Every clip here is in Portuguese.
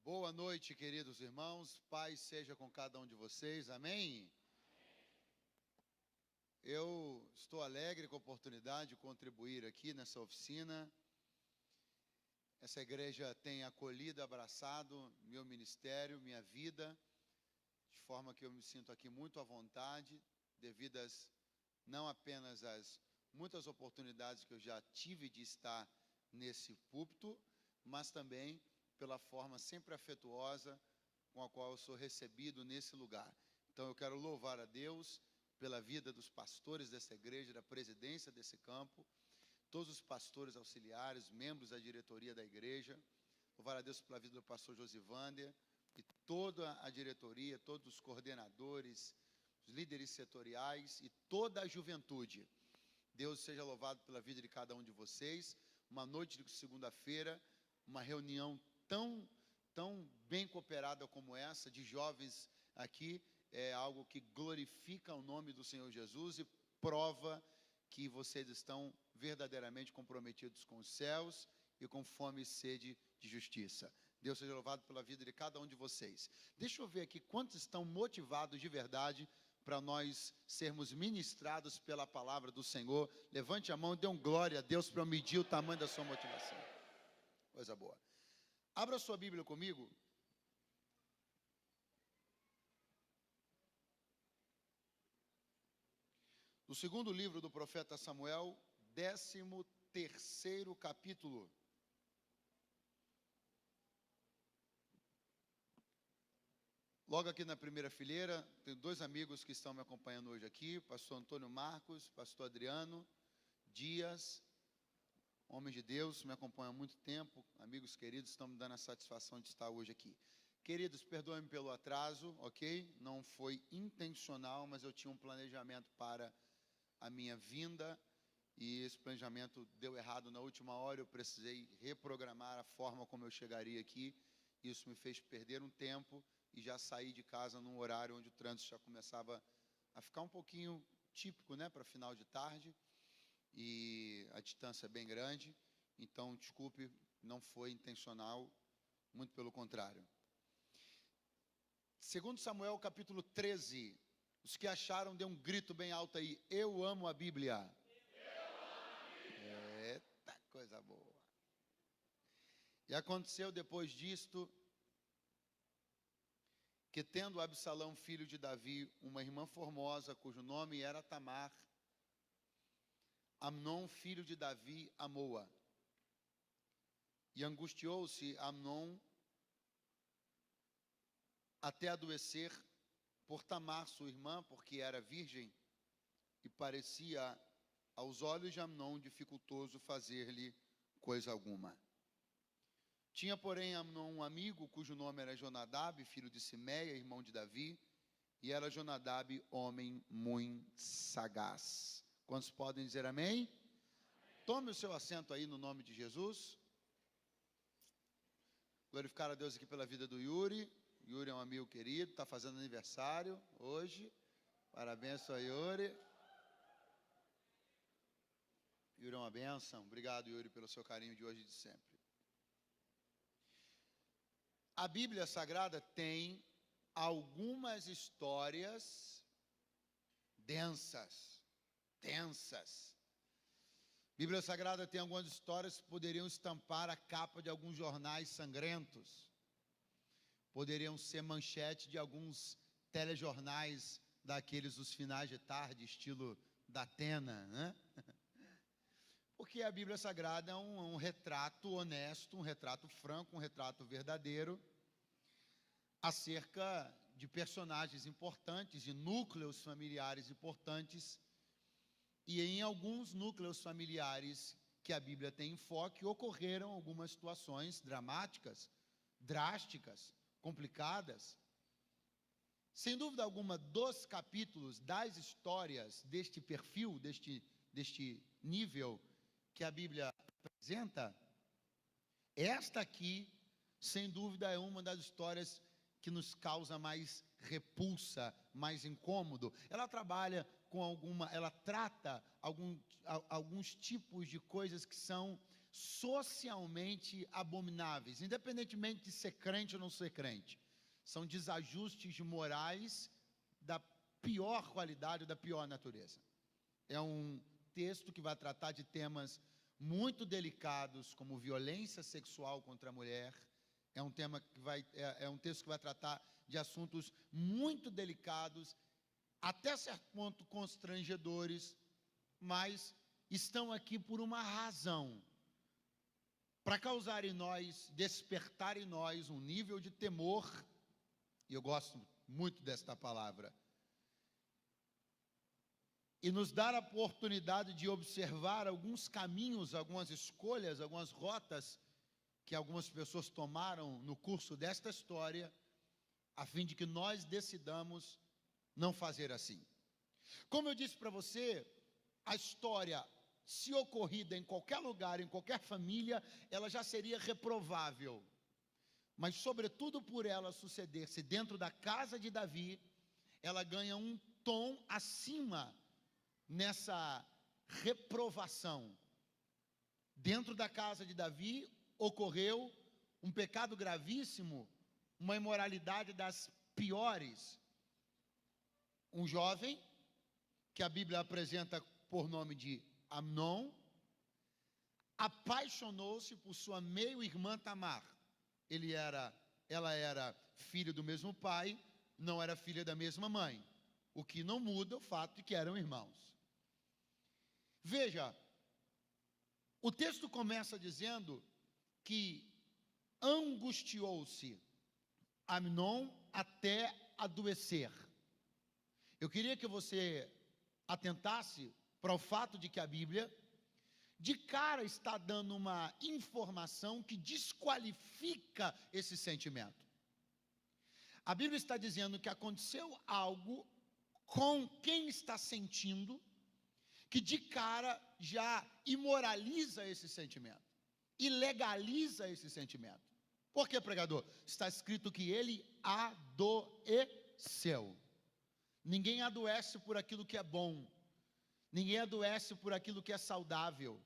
Boa noite, queridos irmãos. Paz seja com cada um de vocês. Amém? Eu estou alegre com a oportunidade de contribuir aqui nessa oficina. Essa igreja tem acolhido, abraçado meu ministério, minha vida, de forma que eu me sinto aqui muito à vontade, devido não apenas às muitas oportunidades que eu já tive de estar nesse púlpito, mas também pela forma sempre afetuosa com a qual eu sou recebido nesse lugar. Então eu quero louvar a Deus pela vida dos pastores dessa igreja, da presidência desse campo, todos os pastores auxiliares, membros da diretoria da igreja. Louvar a Deus pela vida do pastor Josivander e toda a diretoria, todos os coordenadores, os líderes setoriais e toda a juventude. Deus seja louvado pela vida de cada um de vocês. Uma noite de segunda-feira, uma reunião tão bem cooperada como essa, de jovens aqui, é algo que glorifica o nome do Senhor Jesus e prova que vocês estão verdadeiramente comprometidos com os céus e com fome e sede de justiça. Deus seja louvado pela vida de cada um de vocês. Deixa eu ver aqui quantos estão motivados de verdade para nós sermos ministrados pela palavra do Senhor. Levante a mão e dê um glória a Deus para eu medir o tamanho da sua motivação. Coisa boa. Abra sua Bíblia comigo. No segundo livro do profeta Samuel, 13º capítulo. Logo aqui na primeira fileira, tenho dois amigos que estão me acompanhando hoje aqui, pastor Antônio Marcos, pastor Adriano Dias, homens de Deus, me acompanham há muito tempo, amigos queridos, estão me dando a satisfação de estar hoje aqui. Queridos, perdoem-me pelo atraso, ok? Não foi intencional, mas eu tinha um planejamento para a minha vinda, e esse planejamento deu errado na última hora, eu precisei reprogramar a forma como eu chegaria aqui, isso me fez perder um tempo, e já saí de casa num horário onde o trânsito já começava a ficar um pouquinho típico, né, para final de tarde, e a distância é bem grande, então, desculpe, não foi intencional, muito pelo contrário. Segundo Samuel, capítulo 13, os que acharam, dê um grito bem alto aí, eu amo a Bíblia. Eu amo a Bíblia. Eita, coisa boa. E aconteceu depois disto, que tendo Absalão, filho de Davi, uma irmã formosa, cujo nome era Tamar, Amnon, filho de Davi, amou-a. E angustiou-se Amnon até adoecer por Tamar, sua irmã, porque era virgem, e parecia aos olhos de Amnon dificultoso fazer-lhe coisa alguma. Tinha, porém, Amnon um amigo, cujo nome era Jonadab, filho de Simeia, irmão de Davi, e era Jonadab homem muito sagaz. Quantos podem dizer amém? Amém? Tome o seu assento aí no nome de Jesus. Glorificar a Deus aqui pela vida do Yuri. Yuri é um amigo querido, está fazendo aniversário hoje. Parabéns a Yuri. Yuri é uma bênção. Obrigado, Yuri, pelo seu carinho de hoje e de sempre. A Bíblia Sagrada tem algumas histórias densas. Bíblia Sagrada tem algumas histórias que poderiam estampar a capa de alguns jornais sangrentos. Poderiam ser manchete de alguns telejornais daqueles dos finais de tarde, estilo Datena, né? Porque a Bíblia Sagrada é um retrato honesto, um retrato franco, um retrato verdadeiro, acerca de personagens importantes, de núcleos familiares importantes, e em alguns núcleos familiares que a Bíblia tem enfoque, ocorreram algumas situações dramáticas, drásticas, complicadas. Sem dúvida alguma, dos capítulos, das histórias deste perfil, deste nível que a Bíblia apresenta, esta aqui, sem dúvida, é uma das histórias que nos causa mais repulsa, mais incômodo. Ela trabalha com ela trata alguns tipos de coisas que são socialmente abomináveis, independentemente de ser crente ou não ser crente. São desajustes morais da pior qualidade, da pior natureza. É um texto que vai tratar de temas muito delicados, como violência sexual contra a mulher. É um texto que vai tratar de assuntos muito delicados, até certo ponto constrangedores, mas estão aqui por uma razão, para causar em nós, despertar em nós um nível de temor, e eu gosto muito desta palavra, e nos dar a oportunidade de observar alguns caminhos, algumas escolhas, algumas rotas que algumas pessoas tomaram no curso desta história, a fim de que nós decidamos não fazer assim. Como eu disse para você, a história, se ocorrida em qualquer lugar, em qualquer família, ela já seria reprovável. Mas, sobretudo por ela suceder-se dentro da casa de Davi, ela ganha um tom acima nessa reprovação. Dentro da casa de Davi ocorreu um pecado gravíssimo, uma imoralidade das piores. Um jovem, que a Bíblia apresenta por nome de Amnon, apaixonou-se por sua meio-irmã Tamar. Ela era filha do mesmo pai, não era filha da mesma mãe, o que não muda o fato de que eram irmãos. Veja, o texto começa dizendo que angustiou-se Amnon até adoecer. Eu queria que você atentasse para o fato de que a Bíblia, de cara, está dando uma informação que desqualifica esse sentimento. A Bíblia está dizendo que aconteceu algo com quem está sentindo, que de cara já imoraliza esse sentimento, ilegaliza esse sentimento. Por que, pregador? Está escrito que ele adoeceu. Ninguém adoece por aquilo que é bom, ninguém adoece por aquilo que é saudável,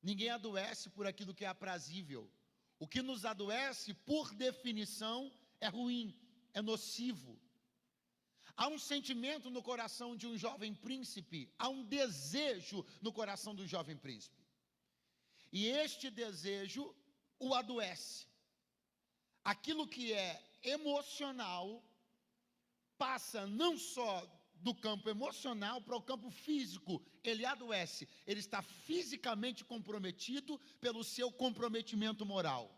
ninguém adoece por aquilo que é aprazível. O que nos adoece, por definição, é ruim, é nocivo. Há um sentimento no coração de um jovem príncipe, há um desejo no coração do jovem príncipe. E este desejo o adoece. Aquilo que é emocional passa não só do campo emocional para o campo físico. Ele adoece, ele está fisicamente comprometido pelo seu comprometimento moral.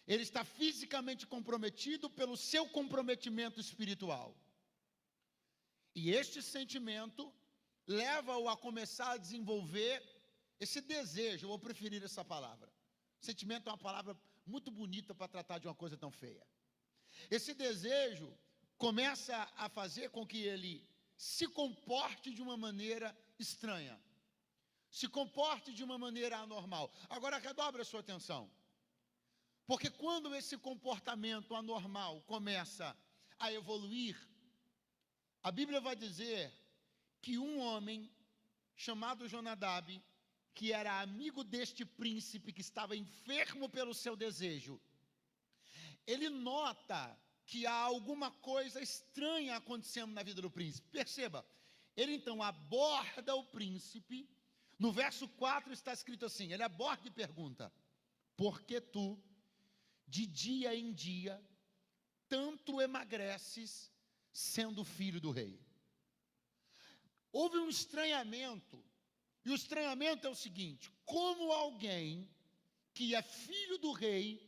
Ele está fisicamente comprometido pelo seu comprometimento espiritual. E este sentimento leva-o a começar a desenvolver esse desejo. Eu vou preferir essa palavra. Sentimento é uma palavra muito bonita para tratar de uma coisa tão feia. Esse desejo começa a fazer com que ele se comporte de uma maneira estranha, se comporte de uma maneira anormal. Agora, redobre a sua atenção, porque quando esse comportamento anormal começa a evoluir, a Bíblia vai dizer que um homem chamado Jonadab, que era amigo deste príncipe que estava enfermo pelo seu desejo, ele nota que há alguma coisa estranha acontecendo na vida do príncipe. Perceba, ele então aborda o príncipe. No verso 4 está escrito assim, ele aborda e pergunta: por que tu, de dia em dia, tanto emagreces, sendo filho do rei? Houve um estranhamento, e o estranhamento é o seguinte: como alguém que é filho do rei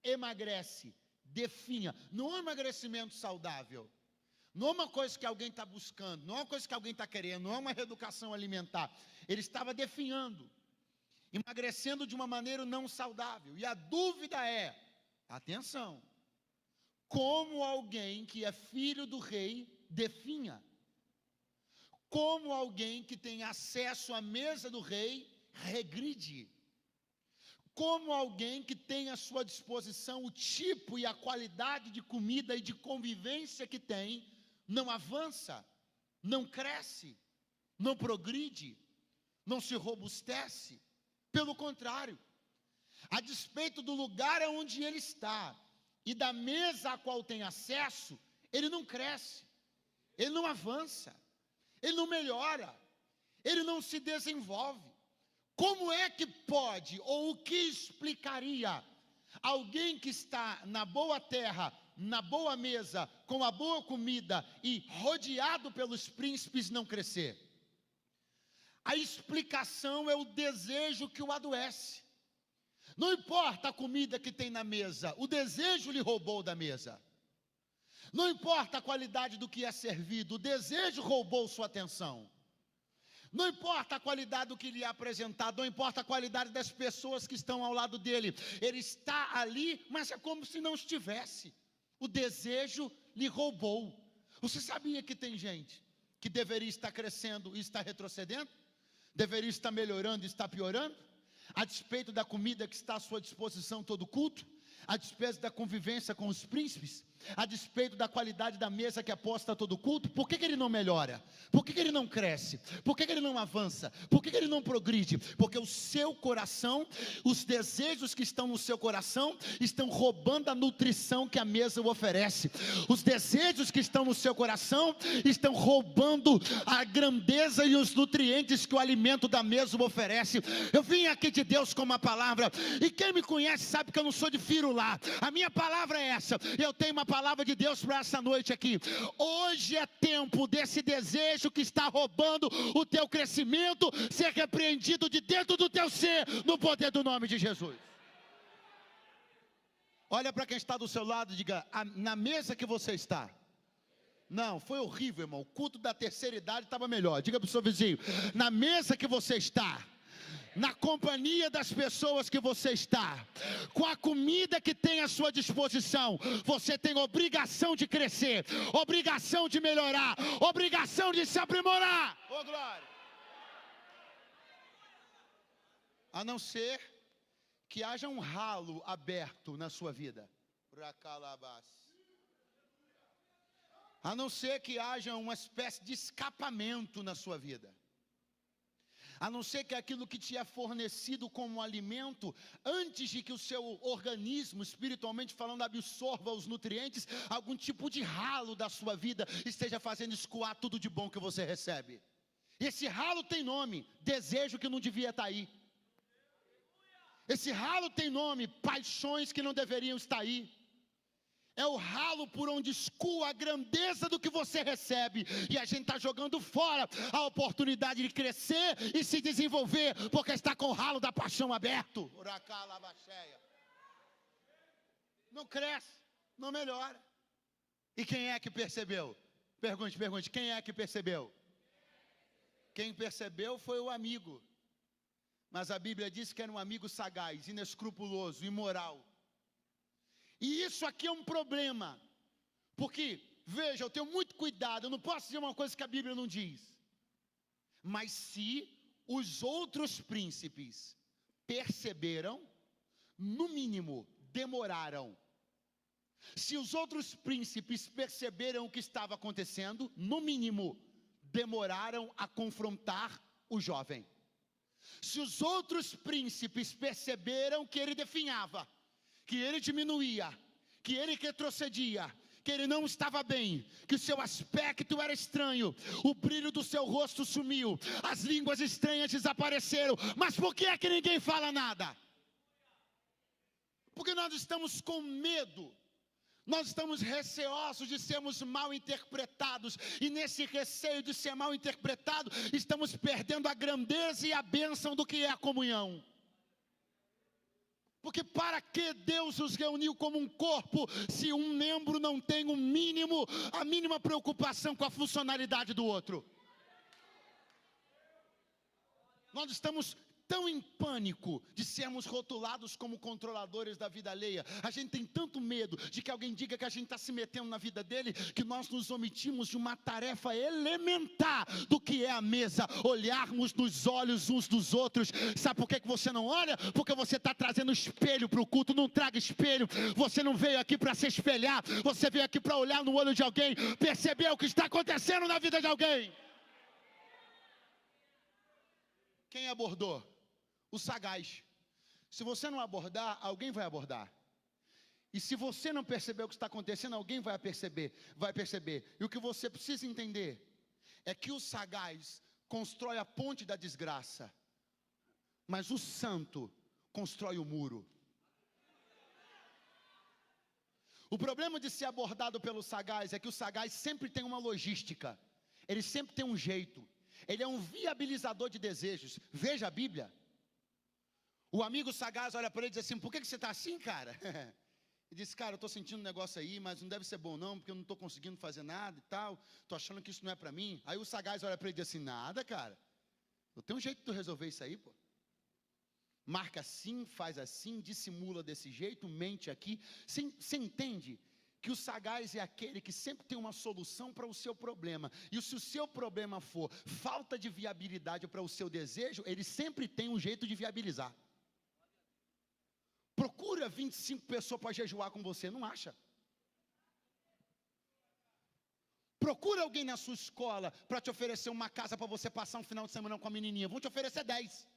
emagrece? Definha. Não é um emagrecimento saudável, não é uma coisa que alguém está buscando, não é uma coisa que alguém está querendo, não é uma reeducação alimentar. Ele estava definhando, emagrecendo de uma maneira não saudável. E a dúvida é, atenção, como alguém que é filho do rei definha? Como alguém que tem acesso à mesa do rei regride? Como alguém que tem à sua disposição o tipo e a qualidade de comida e de convivência que tem, não avança, não cresce, não progride, não se robustece? Pelo contrário, a despeito do lugar onde ele está e da mesa a qual tem acesso, ele não cresce, ele não avança, ele não melhora, ele não se desenvolve. Como é que pode, ou o que explicaria alguém que está na boa terra, na boa mesa, com a boa comida e rodeado pelos príncipes não crescer? A explicação é o desejo que o adoece. Não importa a comida que tem na mesa, o desejo lhe roubou da mesa. Não importa a qualidade do que é servido, o desejo roubou sua atenção. Não importa a qualidade do que lhe é apresentado, não importa a qualidade das pessoas que estão ao lado dele. Ele está ali, mas é como se não estivesse. O desejo lhe roubou. Você sabia que tem gente que deveria estar crescendo e está retrocedendo? Deveria estar melhorando e está piorando? A despeito da comida que está à sua disposição todo culto? A despeito da convivência com os príncipes? A despeito da qualidade da mesa que é posta a todo culto? Por que ele não melhora? Por que ele não cresce? Por que ele não avança? Por que ele não progride? Porque o seu coração, os desejos que estão no seu coração, estão roubando a nutrição que a mesa o oferece. Os desejos que estão no seu coração estão roubando a grandeza e os nutrientes que o alimento da mesa o oferece. Eu vim aqui de Deus com uma palavra, e quem me conhece sabe que eu não sou de firular. A minha palavra é essa. Eu tenho uma palavra de Deus para essa noite aqui. Hoje é tempo desse desejo que está roubando o teu crescimento ser repreendido de dentro do teu ser, no poder do nome de Jesus. Olha para quem está do seu lado e diga: na mesa que você está. Não, foi horrível, irmão. O culto da terceira idade estava melhor. Diga para o seu vizinho: na mesa que você está, na companhia das pessoas que você está, com a comida que tem à sua disposição, você tem obrigação de crescer, obrigação de melhorar, obrigação de se aprimorar. Ô glória! A não ser que haja um ralo aberto na sua vida. A não ser que haja uma espécie de escapamento na sua vida. A não ser que aquilo que te é fornecido como alimento, antes de que o seu organismo, espiritualmente falando, absorva os nutrientes, algum tipo de ralo da sua vida esteja fazendo escoar tudo de bom que você recebe. Esse ralo tem nome: desejo que não devia estar aí. Esse ralo tem nome: paixões que não deveriam estar aí. É o ralo por onde escoa a grandeza do que você recebe. E a gente está jogando fora a oportunidade de crescer e se desenvolver, porque está com o ralo da paixão aberto. Não cresce, não melhora. E quem é que percebeu? Pergunte, quem é que percebeu? Quem percebeu foi o amigo. Mas a Bíblia diz que era um amigo sagaz, inescrupuloso, imoral. E isso aqui é um problema, porque, veja, eu tenho muito cuidado, eu não posso dizer uma coisa que a Bíblia não diz. Mas se os outros príncipes perceberam, no mínimo, demoraram. Se os outros príncipes perceberam o que estava acontecendo, no mínimo, demoraram a confrontar o jovem. Se os outros príncipes perceberam que ele definhava, que ele diminuía, que ele retrocedia, que ele não estava bem, que o seu aspecto era estranho, o brilho do seu rosto sumiu, as línguas estranhas desapareceram. Mas por que é que ninguém fala nada? Porque nós estamos com medo, nós estamos receosos de sermos mal interpretados, e nesse receio de ser mal interpretado, estamos perdendo a grandeza e a bênção do que é a comunhão. Porque para que Deus os reuniu como um corpo, se um membro não tem a mínima preocupação com a funcionalidade do outro? Nós estamos tão em pânico de sermos rotulados como controladores da vida alheia. A gente tem tanto medo de que alguém diga que a gente está se metendo na vida dele, que nós nos omitimos de uma tarefa elementar do que é a mesa: olharmos nos olhos uns dos outros. Sabe por que você não olha? Porque você está trazendo espelho para o culto. Não traga espelho. Você não veio aqui para se espelhar, você veio aqui para olhar no olho de alguém, perceber o que está acontecendo na vida de alguém. Quem abordou? o sagaz. Se você não abordar, alguém vai abordar. E se você não perceber o que está acontecendo, alguém vai perceber. E o que você precisa entender é que o sagaz constrói a ponte da desgraça, mas o santo constrói o muro. O problema de ser abordado pelo sagaz é que o sagaz sempre tem uma logística. Ele sempre tem um jeito. Ele é um viabilizador de desejos. Veja a Bíblia. O amigo sagaz olha para ele e diz assim: por que você está assim, cara? Ele diz: cara, eu estou sentindo um negócio aí, mas não deve ser bom não, porque eu não estou conseguindo fazer nada e tal. Estou achando que isso não é para mim. Aí o sagaz olha para ele e diz assim: nada, cara. Eu tenho um jeito de tu resolver isso aí, pô. Marca assim, faz assim, dissimula desse jeito, mente aqui. Você entende que o sagaz é aquele que sempre tem uma solução para o seu problema. E se o seu problema for falta de viabilidade para o seu desejo, ele sempre tem um jeito de viabilizar. Procura 25 pessoas para jejuar com você, não acha? Procura alguém na sua escola para te oferecer uma casa para você passar um final de semana com a menininha. Vão te oferecer 10.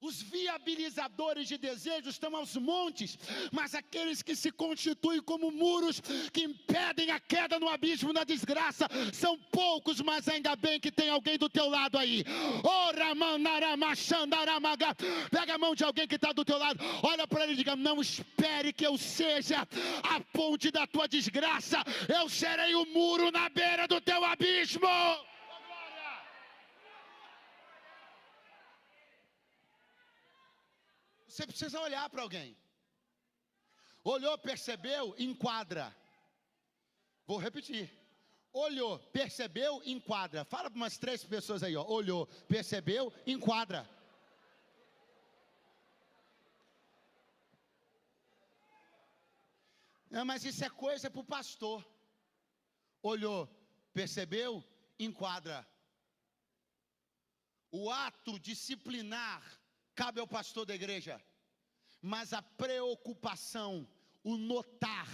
Os viabilizadores de desejos estão aos montes, mas aqueles que se constituem como muros que impedem a queda no abismo da desgraça são poucos, mas ainda bem que tem alguém do teu lado aí. Pega a mão de alguém que está do teu lado, olha para ele e diga: não espere que eu seja a ponte da tua desgraça, eu serei o muro na beira do teu abismo. Você precisa olhar para alguém. Olhou, percebeu, enquadra. Vou repetir. Olhou, percebeu, enquadra. Fala para umas 3 pessoas aí, ó. Olhou, percebeu, enquadra. Não, mas isso é coisa para o pastor. Olhou, percebeu, enquadra. O ato disciplinar cabe ao pastor da igreja, mas a preocupação, o notar,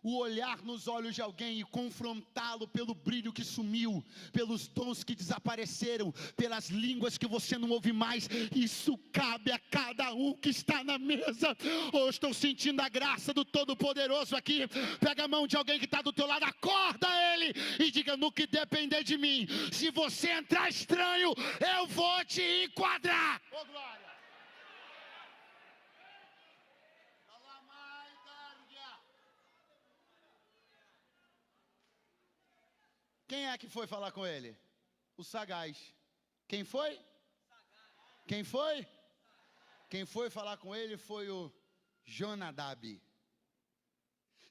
o olhar nos olhos de alguém e confrontá-lo pelo brilho que sumiu, pelos dons que desapareceram, pelas línguas que você não ouve mais, isso cabe a cada um que está na mesa. Ou estou sentindo a graça do Todo-Poderoso aqui. Pega a mão de alguém que está do teu lado, acorda ele e diga: no que depender de mim, se você entrar estranho, eu vou te enquadrar. Ô glória! Quem é que foi falar com ele? O sagaz. Quem foi? Quem foi? Quem foi falar com ele foi o Jonadab.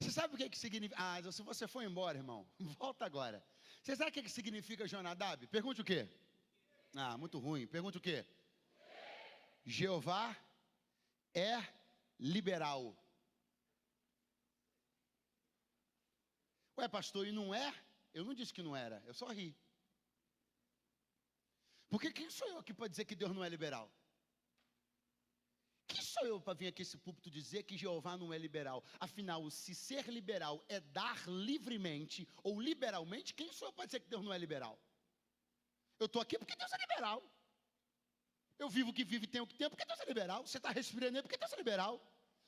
Você sabe o que significa? Ah, se você foi embora, irmão, volta agora. Você sabe o que significa Jonadab? Pergunte o quê? Ah, muito ruim. Pergunte o quê? Jeová é liberal. Ué, pastor, e não é? Eu não disse que não era, eu só ri. Porque quem sou eu aqui para dizer que Deus não é liberal? Quem sou eu para vir aqui esse púlpito dizer que Jeová não é liberal? Afinal, se ser liberal é dar livremente ou liberalmente, quem sou eu para dizer que Deus não é liberal? Eu estou aqui porque Deus é liberal. Eu vivo o que vivo e tenho o que tenho porque Deus é liberal. Você está respirando aí porque Deus é liberal.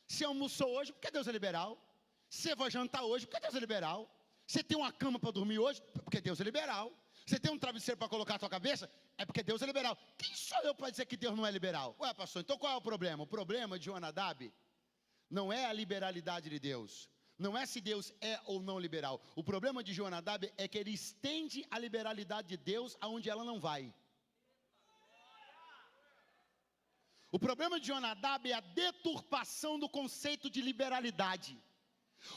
Você almoçou hoje porque Deus é liberal. Você vai jantar hoje porque Deus é liberal. Você tem uma cama para dormir hoje, porque Deus é liberal. Você tem um travesseiro para colocar a sua cabeça, é porque Deus é liberal. Quem sou eu para dizer que Deus não é liberal? Ué, pastor, então qual é o problema? O problema de Jonadab não é a liberalidade de Deus. Não é se Deus é ou não liberal. O problema de Jonadab é que ele estende a liberalidade de Deus aonde ela não vai. O problema de Jonadab é a deturpação do conceito de liberalidade.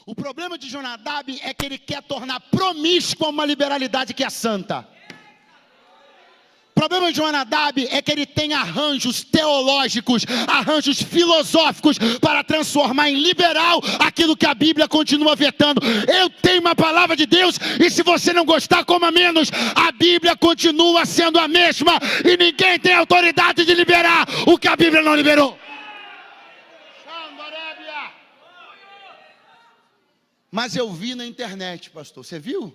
O problema de Jonadab é que ele quer tornar promíscua uma liberalidade que é santa. O problema de Jonadab é que ele tem arranjos teológicos, arranjos filosóficos para transformar em liberal aquilo que a Bíblia continua vetando. Eu tenho uma palavra de Deus e se você não gostar, coma menos. A Bíblia continua sendo a mesma e ninguém tem autoridade de liberar o que a Bíblia não liberou. Mas eu vi na internet, pastor, você viu?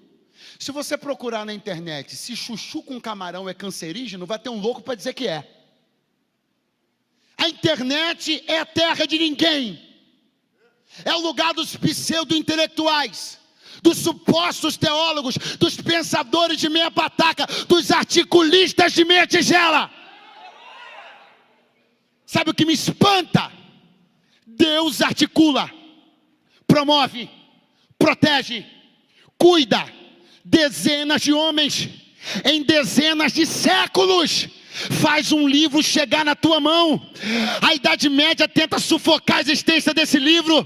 Se você procurar na internet se chuchu com camarão é cancerígeno, vai ter um louco para dizer que é. A internet é a terra de ninguém. É o lugar dos pseudo-intelectuais, dos supostos teólogos, dos pensadores de meia pataca, dos articulistas de meia tigela. Sabe o que me espanta? Deus articula, promove, protege, cuida dezenas de homens em dezenas de séculos. Faz um livro chegar na tua mão. A Idade Média tenta sufocar a existência desse livro.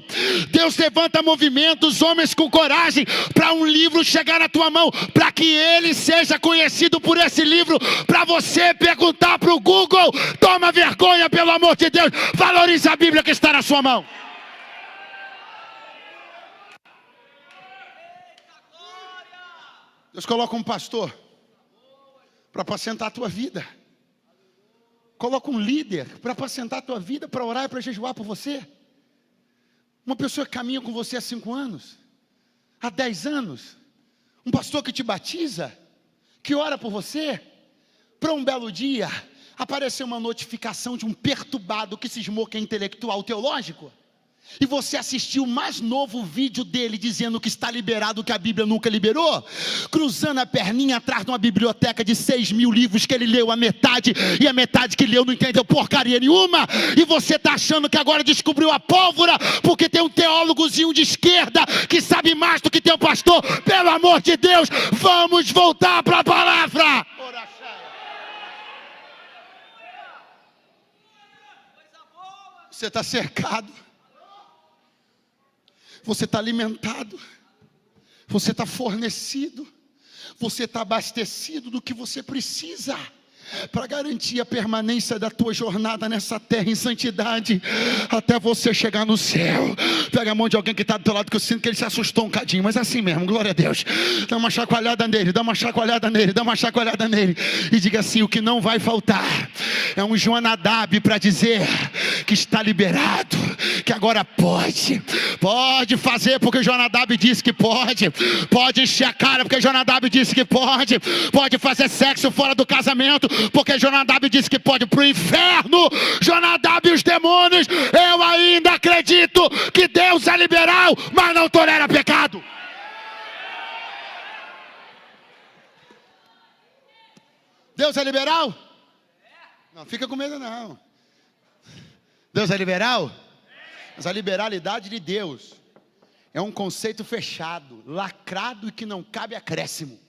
Deus levanta movimentos, homens com coragem, para um livro chegar na tua mão, para que ele seja conhecido por esse livro, para você perguntar para o Google. Toma vergonha, pelo amor de Deus. Valorize a Bíblia que está na sua mão. Deus coloca um pastor para apacentar a tua vida. Coloca um líder para apacentar a tua vida, para orar e para jejuar por você. Uma pessoa que caminha com você há 5 anos, há 10 anos. Um pastor que te batiza, que ora por você. Para um belo dia, apareceu uma notificação de um perturbado que cismou que é intelectual teológico. E você assistiu o mais novo vídeo dele dizendo que está liberado, que a Bíblia nunca liberou, cruzando a perninha atrás de uma biblioteca de 6.000 livros que ele leu a metade, e a metade que leu não entendeu porcaria nenhuma. E você está achando que agora descobriu a pólvora, porque tem um teólogozinho de esquerda que sabe mais do que teu pastor. Pelo amor de Deus, vamos voltar para a palavra. Você está cercado, você está alimentado, você está fornecido, você está abastecido do que você precisa para garantir a permanência da tua jornada nessa terra em santidade, até você chegar no céu. Pega a mão de alguém que está do teu lado, que eu sinto que ele se assustou um cadinho, mas é assim mesmo, glória a Deus. Dá uma chacoalhada nele, dá uma chacoalhada nele, dá uma chacoalhada nele, e diga assim: o que não vai faltar é um Jonadab para dizer que está liberado, que agora pode fazer, porque Jonadab disse que pode encher a cara, porque Jonadab disse que pode fazer sexo fora do casamento, porque Jonadab disse que pode. Para o inferno, Jonadab e os demônios. Eu ainda acredito que Deus é liberal, mas não tolera pecado. Deus é liberal? Não fica com medo não. Deus é liberal? Mas a liberalidade de Deus é um conceito fechado, lacrado e que não cabe acréscimo.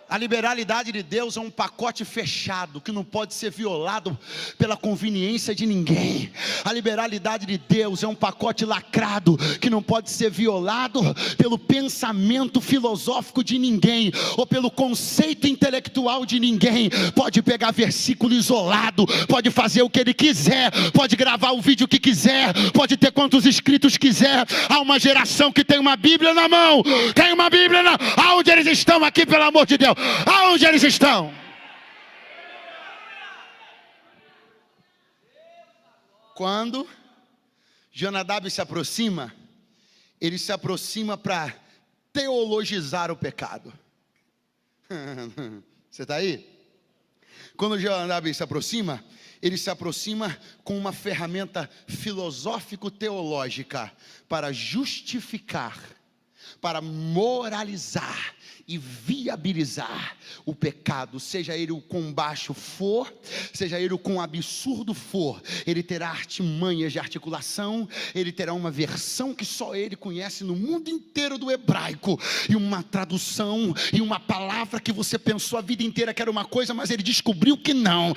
A liberalidade de Deus é um pacote fechado, que não pode ser violado pela conveniência de ninguém. A liberalidade de Deus é um pacote lacrado, que não pode ser violado pelo pensamento filosófico de ninguém, ou pelo conceito intelectual de ninguém. Pode pegar versículo isolado, pode fazer o que ele quiser, pode gravar o vídeo que quiser, pode ter quantos inscritos quiser. Há uma geração que tem uma Bíblia na mão, aonde eles estão aqui, pelo amor de Deus? Aonde eles estão? Quando Jonadab se aproxima, ele se aproxima para teologizar o pecado. Você está aí? Quando Jonadab se aproxima, ele se aproxima com uma ferramenta filosófico-teológica para justificar, para moralizar e viabilizar o pecado, seja ele o quão baixo for, seja ele o quão absurdo for. Ele terá artimanhas de articulação, ele terá uma versão que só ele conhece no mundo inteiro do hebraico, e uma tradução, e uma palavra que você pensou a vida inteira que era uma coisa, mas ele descobriu que não.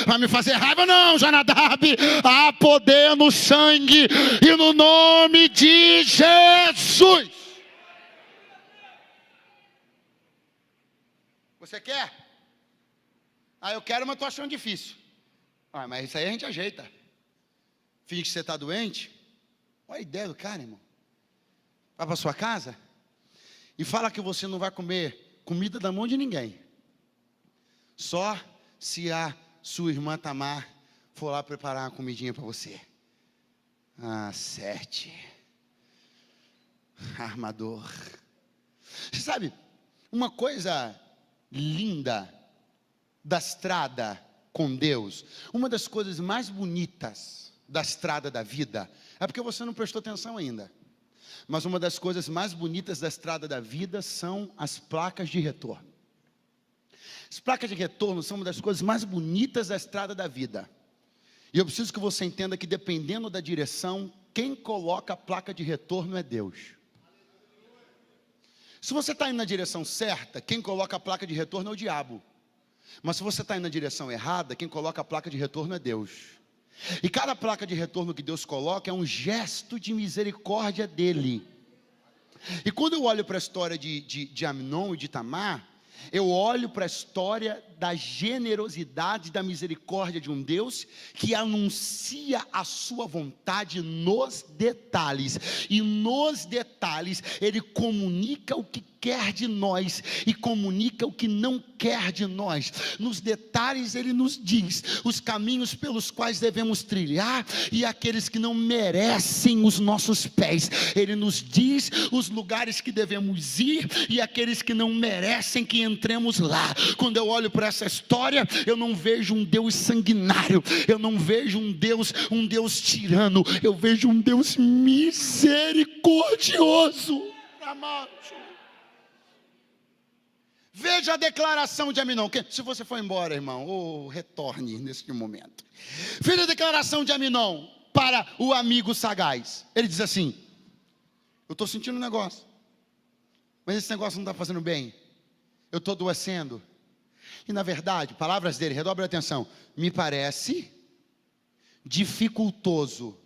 Vai me fazer raiva não, Jonadab. Há poder no sangue e no nome de Jesus. Você quer? Eu quero, mas estou achando difícil. Mas isso aí a gente ajeita. Finge que você está doente. Olha a ideia do cara, irmão. Vai para sua casa e fala que você não vai comer comida da mão de ninguém. Só se a sua irmã Tamar for lá preparar uma comidinha para você. 7. Armador. Você sabe, uma coisa linda da estrada com Deus, uma das coisas mais bonitas da estrada da vida, é porque você não prestou atenção ainda, mas uma das coisas mais bonitas da estrada da vida são as placas de retorno. As placas de retorno são uma das coisas mais bonitas da estrada da vida. E eu preciso que você entenda que dependendo da direção, quem coloca a placa de retorno é Deus. Se você está indo na direção certa, quem coloca a placa de retorno é o diabo. Mas se você está indo na direção errada, quem coloca a placa de retorno é Deus. E cada placa de retorno que Deus coloca é um gesto de misericórdia dele. E quando eu olho para a história de Amnon e de Tamar, eu olho para a história da generosidade, da misericórdia de um Deus que anuncia a sua vontade nos detalhes. E nos detalhes ele comunica o que quer de nós e comunica o que não quer de nós. Nos detalhes ele nos diz os caminhos pelos quais devemos trilhar e aqueles que não merecem os nossos pés. Ele nos diz os lugares que devemos ir e aqueles que não merecem que entremos lá. Quando eu olho para essa história, eu não vejo um Deus sanguinário, eu não vejo um Deus tirano, eu vejo um Deus misericordioso. Amado. Veja a declaração de Aminon. Se você for embora, irmão, retorne nesse momento. Veja a declaração de Aminon para o amigo sagaz. Ele diz assim: eu estou sentindo um negócio, mas esse negócio não está fazendo bem. Eu estou adoecendo. E na verdade, palavras dele, redobre a atenção, me parece dificultoso.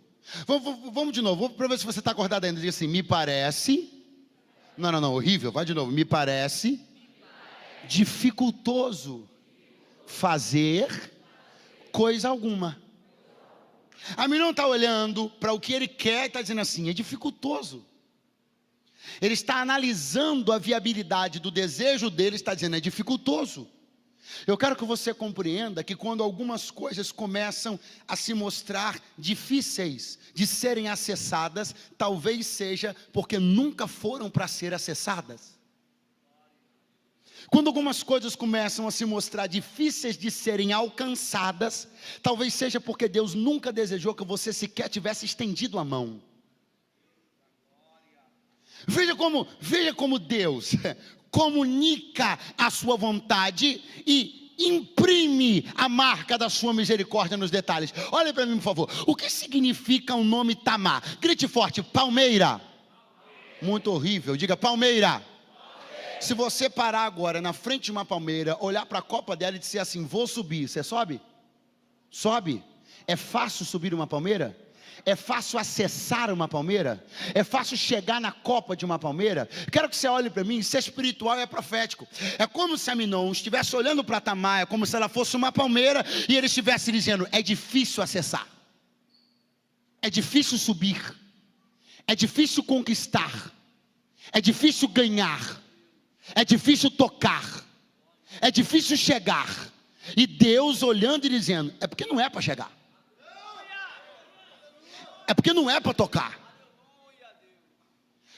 Vamos de novo, para ver se você está acordado ainda. Diz assim: me parece. Não, horrível, vai de novo. Me parece dificultoso fazer coisa alguma. A mim não está olhando para o que ele quer e está dizendo assim: é dificultoso. Ele está analisando a viabilidade do desejo dele, está dizendo: é dificultoso. Eu quero que você compreenda que quando algumas coisas começam a se mostrar difíceis de serem acessadas, talvez seja porque nunca foram para ser acessadas. Quando algumas coisas começam a se mostrar difíceis de serem alcançadas, talvez seja porque Deus nunca desejou que você sequer tivesse estendido a mão. Veja como Deus comunica a sua vontade e imprime a marca da sua misericórdia nos detalhes. Olha para mim, por favor. O que significa o nome Tamar? Grite forte: palmeira. Muito horrível, diga palmeira. Se você parar agora na frente de uma palmeira, olhar para a copa dela e dizer assim: vou subir, você sobe? Sobe. É fácil subir uma palmeira? É fácil acessar uma palmeira? É fácil chegar na copa de uma palmeira? Quero que você olhe para mim. Isso é espiritual e é profético. É como se Aminon estivesse olhando para Tamar, é como se ela fosse uma palmeira e ele estivesse dizendo: é difícil acessar, é difícil subir, é difícil conquistar, é difícil ganhar, é difícil tocar, é difícil chegar. E Deus olhando e dizendo: é porque não é para chegar, é porque não é para tocar.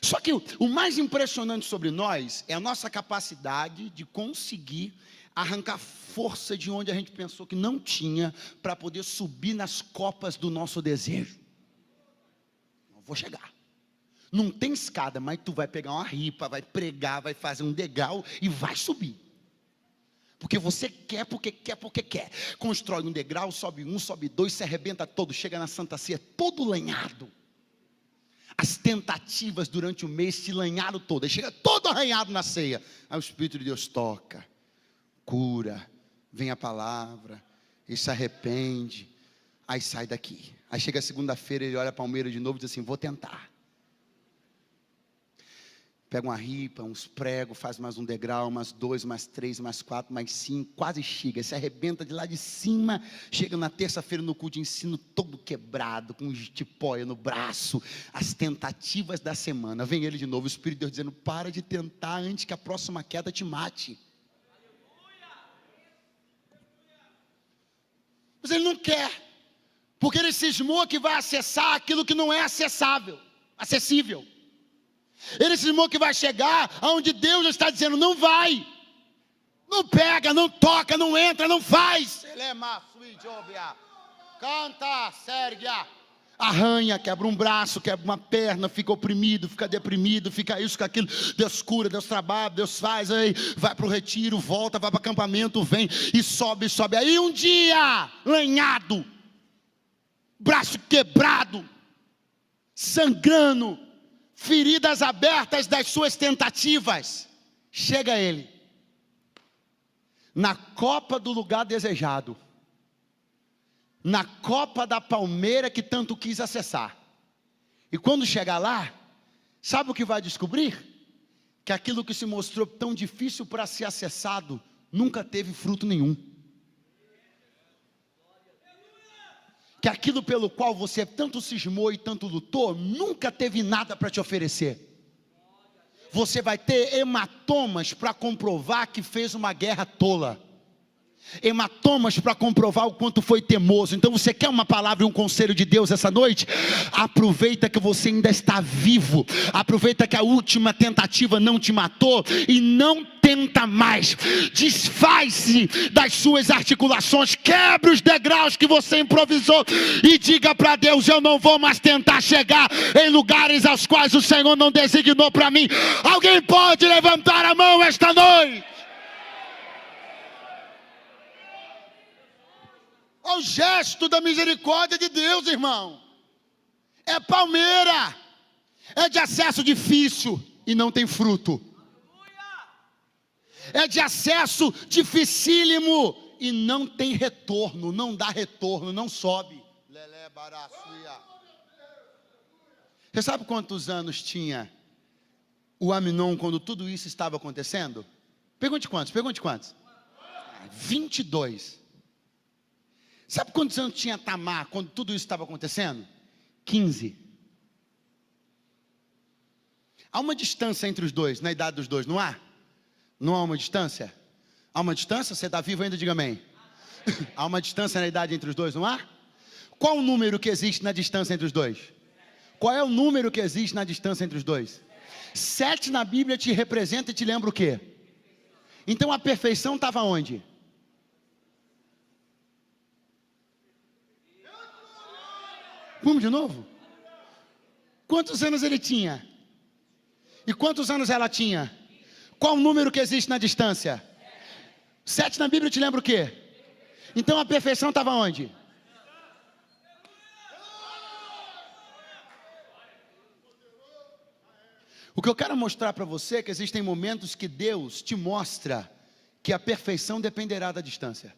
Só que o mais impressionante sobre nós é a nossa capacidade de conseguir arrancar força de onde a gente pensou que não tinha, para poder subir nas copas do nosso desejo. Não vou chegar. Não tem escada, mas tu vai pegar uma ripa, vai pregar, vai fazer um degrau e vai subir. Porque você quer, porque quer. Constrói um degrau, sobe um, sobe dois, se arrebenta todo, chega na Santa Ceia todo lanhado. As tentativas durante o mês se lanharam todo, aí chega todo arranhado na ceia. Aí o Espírito de Deus toca, cura, vem a palavra, e se arrepende, aí sai daqui. Aí chega segunda-feira, ele olha a palmeira de novo e diz assim: vou tentar. Pega uma ripa, uns pregos, faz mais um degrau, mais dois, mais três, mais quatro, mais cinco, quase chega, se arrebenta de lá de cima, chega na terça-feira no culto de ensino todo quebrado, com tipóia no braço, as tentativas da semana, vem ele de novo, o Espírito de Deus dizendo: para de tentar antes que a próxima queda te mate. Mas ele não quer, porque ele cismou que vai acessar aquilo que não é acessível. Ele cismou que vai chegar aonde Deus está dizendo: não vai Não pega, não toca, não entra, não faz. Canta, Sérgia. Arranha, quebra um braço, quebra uma perna, fica oprimido, fica deprimido, fica isso, fica aquilo. Deus cura, Deus trabalha, Deus faz, aí vai para o retiro, volta, vai para o acampamento, vem e sobe, sobe. Aí um dia, lanhado, braço quebrado, sangrando, feridas abertas das suas tentativas, chega ele, na copa do lugar desejado, na copa da palmeira que tanto quis acessar. E quando chegar lá, sabe o que vai descobrir? Que aquilo que se mostrou tão difícil para ser acessado, nunca teve fruto nenhum. Que aquilo pelo qual você tanto cismou e tanto lutou, nunca teve nada para te oferecer. Você vai ter hematomas para comprovar que fez uma guerra tola. Hematomas para comprovar o quanto foi teimoso. Então você quer uma palavra e um conselho de Deus essa noite? Aproveita que você ainda está vivo. Aproveita que a última tentativa não te matou. E não tenta mais. Desfaz-se das suas articulações. Quebre os degraus que você improvisou. E diga para Deus: eu não vou mais tentar chegar em lugares aos quais o Senhor não designou para mim. Alguém pode levantar a mão esta noite? Olha o gesto da misericórdia de Deus, irmão. É palmeira. É de acesso difícil e não tem fruto. É de acesso dificílimo e não tem retorno. Não dá retorno, não sobe. Você sabe quantos anos tinha o Aminon quando tudo isso estava acontecendo? Pergunte quantos, 22. Sabe quantos anos tinha Tamar quando tudo isso estava acontecendo? 15. Há uma distância entre os dois, na idade dos dois, não há? Não há uma distância? Há uma distância? Você está vivo ainda? Diga amém. Há uma distância na idade entre os dois, não há? Qual o número que existe na distância entre os dois? Qual é o número que existe na distância entre os dois? 7 na Bíblia te representa e te lembra o quê? Então a perfeição estava onde? Vamos de novo? Quantos anos ele tinha? E quantos anos ela tinha? Qual o número que existe na distância? 7 na Bíblia te lembra o quê? Então a perfeição estava onde? O que eu quero mostrar para você é que existem momentos que Deus te mostra que a perfeição dependerá da distância.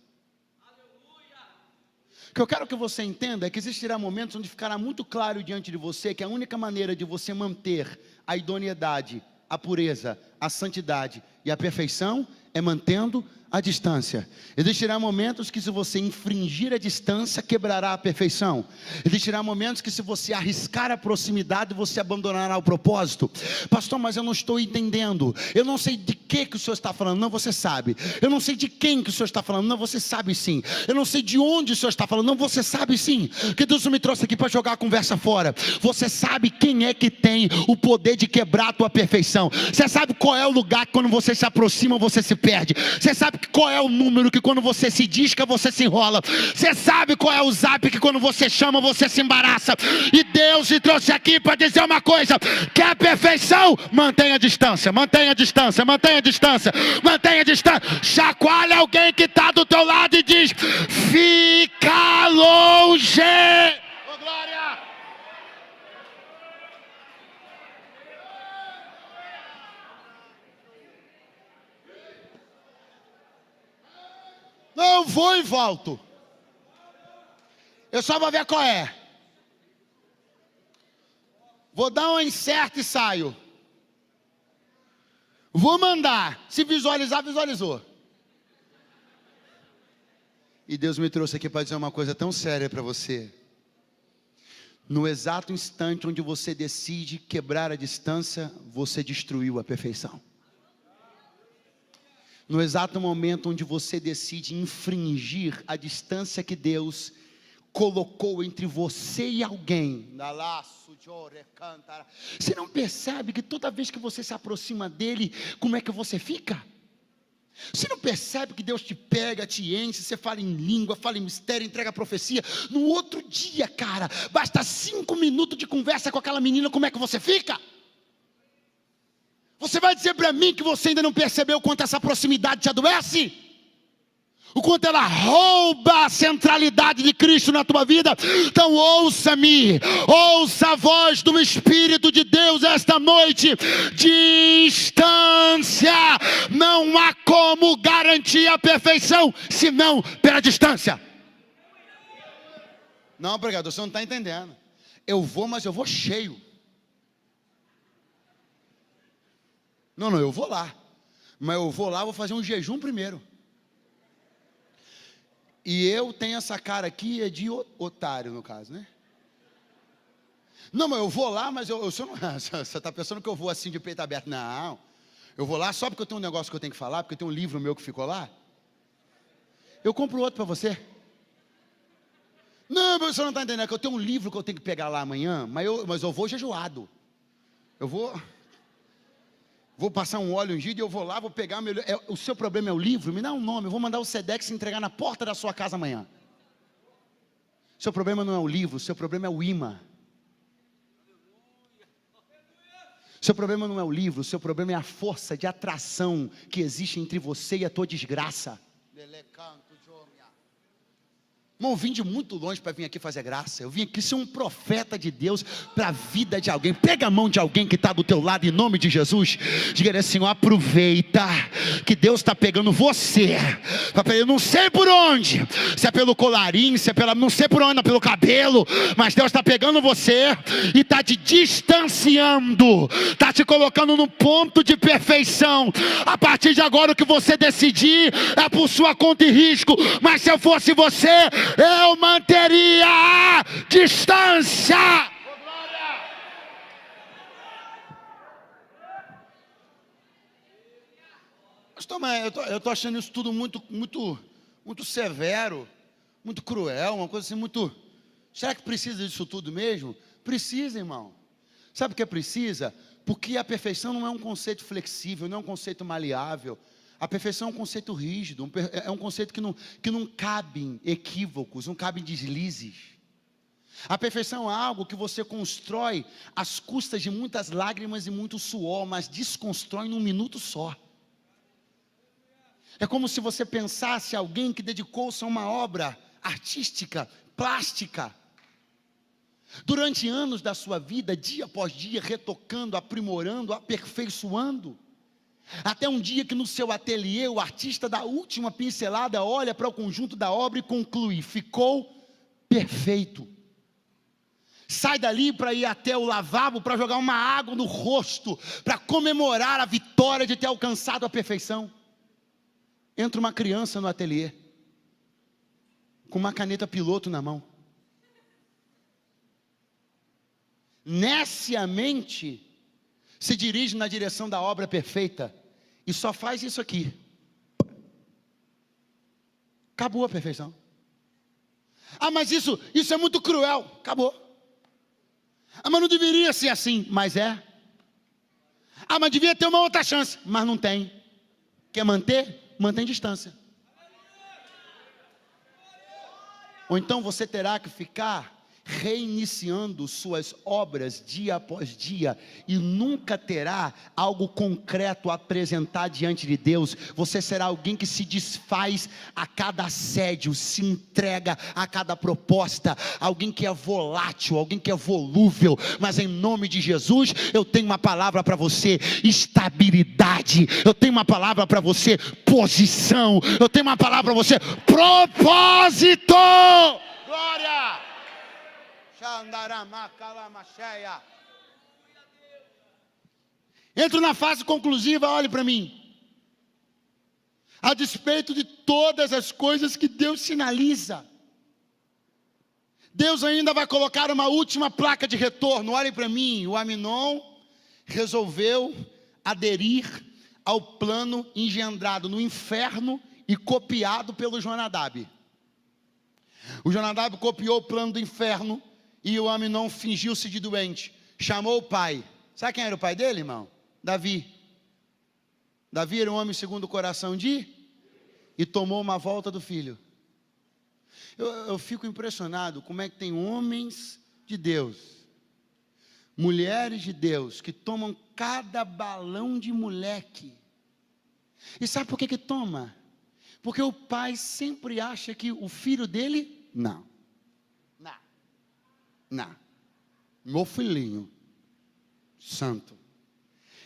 O que eu quero que você entenda é que existirá momentos onde ficará muito claro diante de você que a única maneira de você manter a idoneidade, a pureza, a santidade e a perfeição é mantendo a distância. Existirá momentos que se você infringir a distância, quebrará a perfeição. Existirá momentos que se você arriscar a proximidade, você abandonará o propósito. Pastor, mas eu não estou entendendo. Eu não sei de que o Senhor está falando. Não, você sabe. Eu não sei de quem que o Senhor está falando. Não, você sabe sim. Eu não sei de onde o Senhor está falando. Não, você sabe sim. Que Deus me trouxe aqui para jogar a conversa fora. Você sabe quem é que tem o poder de quebrar a tua perfeição. Você sabe qual é o lugar que quando você se aproxima, você se perde. Você sabe qual é o número que quando você se disca, você se enrola. Você sabe qual é o zap que quando você chama, você se embaraça. E Deus te trouxe aqui para dizer uma coisa: quer a perfeição? Mantenha a distância, mantenha a distância, mantenha a distância, mantenha a distância. Chacoalha alguém que está do teu lado e diz: fica longe. Oh, glória! Não, eu vou e volto. Eu só vou ver qual é. Vou dar um incerto e saio. Vou mandar. Se visualizar, visualizou. E Deus me trouxe aqui para dizer uma coisa tão séria para você. No exato instante onde você decide quebrar a distância, você destruiu a perfeição. No exato momento onde você decide infringir a distância que Deus colocou entre você e alguém, você não percebe que toda vez que você se aproxima dele, como é que você fica? Você não percebe que Deus te pega, te enche, você fala em língua, fala em mistério, entrega a profecia. No outro dia, cara, basta 5 minutos de conversa com aquela menina, como é que você fica? Você vai dizer para mim que você ainda não percebeu o quanto essa proximidade te adoece? O quanto ela rouba a centralidade de Cristo na tua vida? Então ouça-me, ouça a voz do Espírito de Deus esta noite. Distância, não há como garantir a perfeição, senão pela distância. Não, pregador, você não está entendendo. Eu vou, mas eu vou cheio. Não, eu vou lá. Mas eu vou lá, vou fazer um jejum primeiro. E eu tenho essa cara aqui, é de otário no caso, né? Não, mas eu vou lá, mas eu você está pensando que eu vou assim de peito aberto? Não, eu vou lá só porque eu tenho um negócio que eu tenho que falar, porque eu tenho um livro meu que ficou lá. Eu compro outro para você. Não, mas você não está entendendo, é que eu tenho um livro que eu tenho que pegar lá amanhã, mas eu vou jejuado. Eu vou passar um óleo ungido e eu vou lá, vou pegar meu... o seu problema é o livro? Me dá um nome, eu vou mandar o Sedex entregar na porta da sua casa amanhã. Seu problema não é o livro, seu problema é o imã. Seu problema não é o livro, seu problema é a força de atração que existe entre você e a tua desgraça. Irmão, eu vim de muito longe para vir aqui fazer graça. Eu vim aqui ser um profeta de Deus para a vida de alguém. Pega a mão de alguém que está do teu lado em nome de Jesus. Diga assim, ó, aproveita que Deus está pegando você. Eu não sei por onde, se é pelo colarinho, se é pela, não sei por onde, pelo cabelo, mas Deus está pegando você e está te distanciando, está te colocando no ponto de perfeição. A partir de agora o que você decidir é por sua conta e risco, mas se eu fosse você, eu manteria a distância. Eu estou achando isso tudo muito severo, muito cruel, uma coisa assim muito... Será que precisa disso tudo mesmo? Precisa, irmão. Sabe o que precisa? Porque a perfeição não é um conceito flexível, não é um conceito maleável. A perfeição é um conceito rígido, é um conceito que não cabe em equívocos, não cabe em deslizes. A perfeição é algo que você constrói às custas de muitas lágrimas e muito suor, mas desconstrói num minuto só. É como se você pensasse alguém que dedicou-se a uma obra artística, plástica, durante anos da sua vida, dia após dia, retocando, aprimorando, aperfeiçoando. Até um dia que no seu ateliê o artista dá a última pincelada, olha para o conjunto da obra e conclui, ficou perfeito. Sai dali para ir até o lavabo, para jogar uma água no rosto, para comemorar a vitória de ter alcançado a perfeição. Entra uma criança no ateliê, com uma caneta piloto na mão. Neciamente se dirige na direção da obra perfeita e só faz isso aqui. Acabou a perfeição. Ah, mas isso é muito cruel. Acabou. Ah, mas não deveria ser assim. Mas é. Ah, mas devia ter uma outra chance. Mas não tem. Quer manter? Mantém distância. Ou então você terá que ficar reiniciando suas obras dia após dia, e nunca terá algo concreto a apresentar diante de Deus. Você será alguém que se desfaz a cada assédio, se entrega a cada proposta, alguém que é volátil, alguém que é volúvel, mas em nome de Jesus, eu tenho uma palavra para você, estabilidade, eu tenho uma palavra para você, posição, eu tenho uma palavra para você, propósito. Glória! Entro na fase conclusiva, olhe para mim. A despeito de todas as coisas que Deus sinaliza, Deus ainda vai colocar uma última placa de retorno. Olhe para mim, o Aminon resolveu aderir ao plano engendrado no inferno e copiado pelo Jonadab. O Jonadab copiou o plano do inferno e o Aminon fingiu-se de doente. Chamou o pai. Sabe quem era o pai dele, irmão? Davi. Davi era um homem segundo o coração de... E tomou uma volta do filho. Eu fico impressionado como é que tem homens de Deus, mulheres de Deus, que tomam cada balão de moleque. E sabe por que toma? Porque o pai sempre acha que o filho dele, não. Meu filhinho, santo.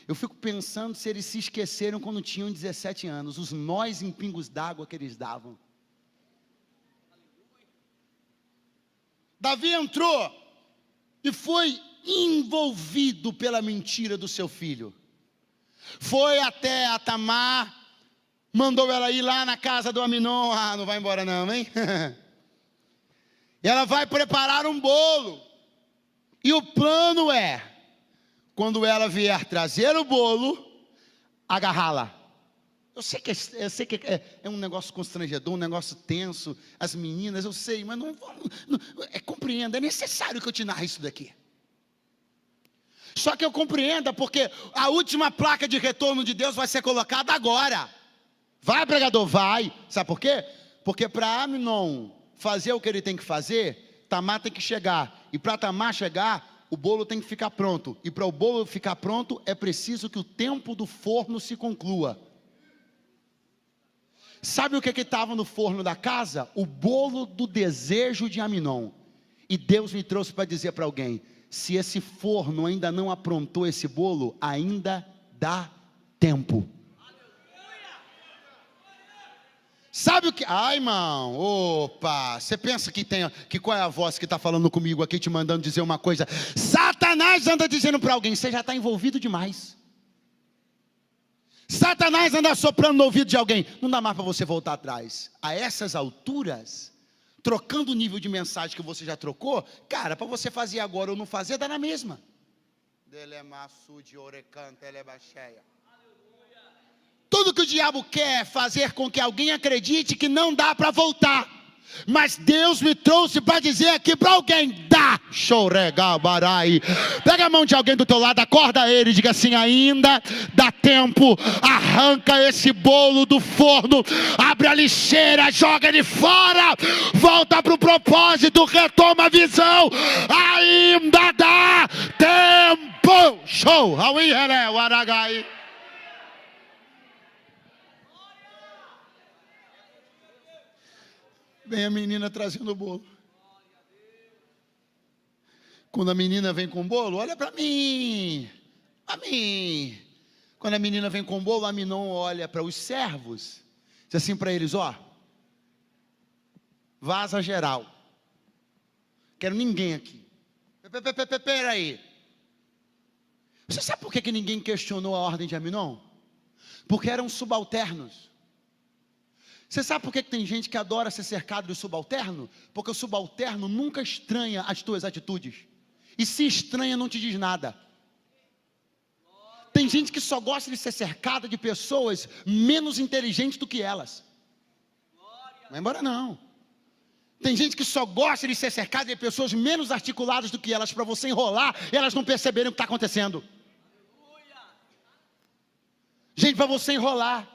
Eu fico pensando se eles se esqueceram quando tinham 17 anos, os nós em pingos d'água que eles davam. Davi entrou e foi envolvido pela mentira do seu filho. Foi até a Tamar, mandou ela ir lá na casa do Aminon. Ah, não vai embora não, hein? E ela vai preparar um bolo. E o plano é, quando ela vier trazer o bolo, agarrá-la. Eu sei que é um negócio constrangedor, um negócio tenso. As meninas, eu sei, mas não compreenda, é necessário que eu te narre isso daqui. Só que eu compreenda, porque a última placa de retorno de Deus vai ser colocada agora. Vai, pregador, vai. Sabe por quê? Porque para Aminon fazer o que ele tem que fazer, Tamar tem que chegar. E para Tamar chegar, o bolo tem que ficar pronto. E para o bolo ficar pronto, é preciso que o tempo do forno se conclua. Sabe o que estava no forno da casa? O bolo do desejo de Aminon. E Deus me trouxe para dizer para alguém: se esse forno ainda não aprontou esse bolo, ainda dá tempo. Sabe o que? Ai, irmão, opa, você pensa que qual é a voz que está falando comigo aqui, te mandando dizer uma coisa? Satanás anda dizendo para alguém: você já está envolvido demais. Satanás anda soprando no ouvido de alguém: não dá mais para você voltar atrás. A essas alturas, trocando o nível de mensagem que você já trocou, cara, para você fazer agora ou não fazer, dá na mesma. Tudo que o diabo quer é fazer com que alguém acredite que não dá para voltar. Mas Deus me trouxe para dizer aqui para alguém: dá. Choregabarai. Pega a mão de alguém do teu lado, acorda ele e diga assim: ainda dá tempo. Arranca esse bolo do forno, abre a lixeira, joga ele fora, volta para o propósito, retoma a visão. Ainda dá tempo. Show. Aragai. Vem a menina trazendo o bolo. Quando a menina vem com o bolo, olha para mim. Quando a menina vem com o bolo, Aminon olha para os servos, diz assim para eles: ó, vaza geral. Quero ninguém aqui. Peraí. Você sabe por que ninguém questionou a ordem de Aminon? Porque eram subalternos. Você sabe por que tem gente que adora ser cercado de subalterno? Porque o subalterno nunca estranha as tuas atitudes. E se estranha, não te diz nada. Tem gente que só gosta de ser cercada de pessoas menos inteligentes do que elas. Não vai embora não. Tem gente que só gosta de ser cercada de pessoas menos articuladas do que elas, para você enrolar e elas não perceberem o que está acontecendo. Gente, para você enrolar.